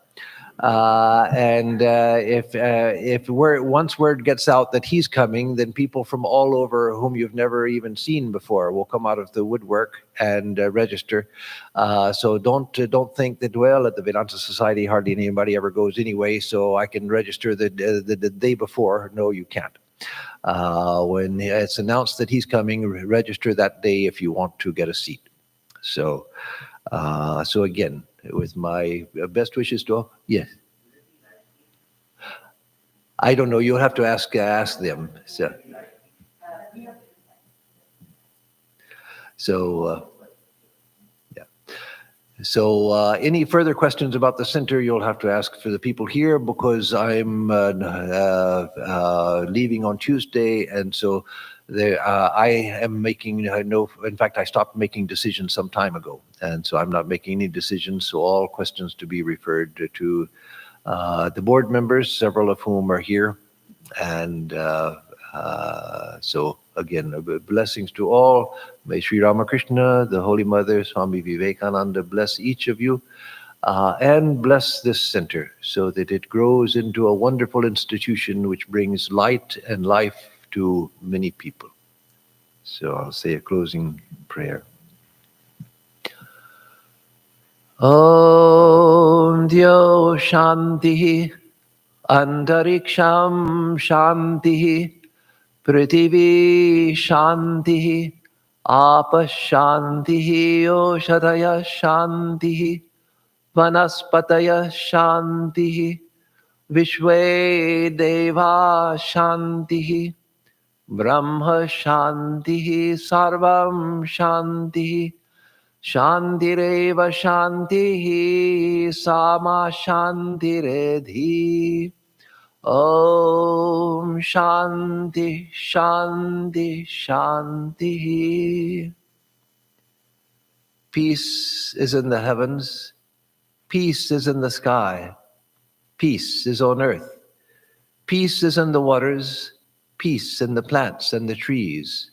And if once word gets out that he's coming, then people from all over whom you've never even seen before will come out of the woodwork and register. So don't think that, well, at the Vedanta Society hardly anybody ever goes anyway, so I can register the day before. No, you can't. When it's announced that he's coming, register that day if you want to get a seat. So again, with my best wishes to all. Yes. I don't know. You'll have to ask them. So yeah. So any further questions about the center, you'll have to ask for the people here, because I'm leaving on Tuesday, and so I am making no. In fact, I stopped making decisions some time ago, and so I'm not making any decisions. So all questions to be referred to the board members, several of whom are here, and so again, blessings to all. May Sri Ramakrishna, the Holy Mother, Swami Vivekananda bless each of you, and bless this center so that it grows into a wonderful institution which brings light and life to many people. So I'll say a closing prayer. Om Dyo Shanti Antariksham Shanti Prithvi Shanti Apa Shanti Oshadaya Shanti Vanaspataya Shanti Vishwe Deva Shanti Brahma Shanti Sarvam Shanti Shantireva Shanti Sama Shantiredhi. Om Shanti Shanti Shanti. Peace is in the heavens. Peace is in the sky. Peace is on earth. Peace is in the waters. Peace in the plants and the trees.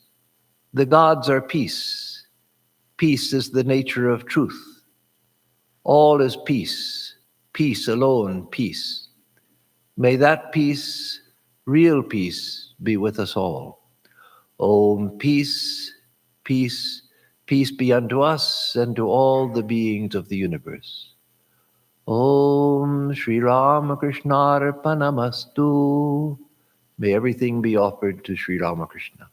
The gods are peace. Peace is the nature of truth. All is peace. Peace alone, peace. May that peace, real peace, be with us all. Om, peace, peace, peace be unto us and to all the beings of the universe. Om Sri Ramakrishna Arpanamastu. May everything be offered to Sri Ramakrishna.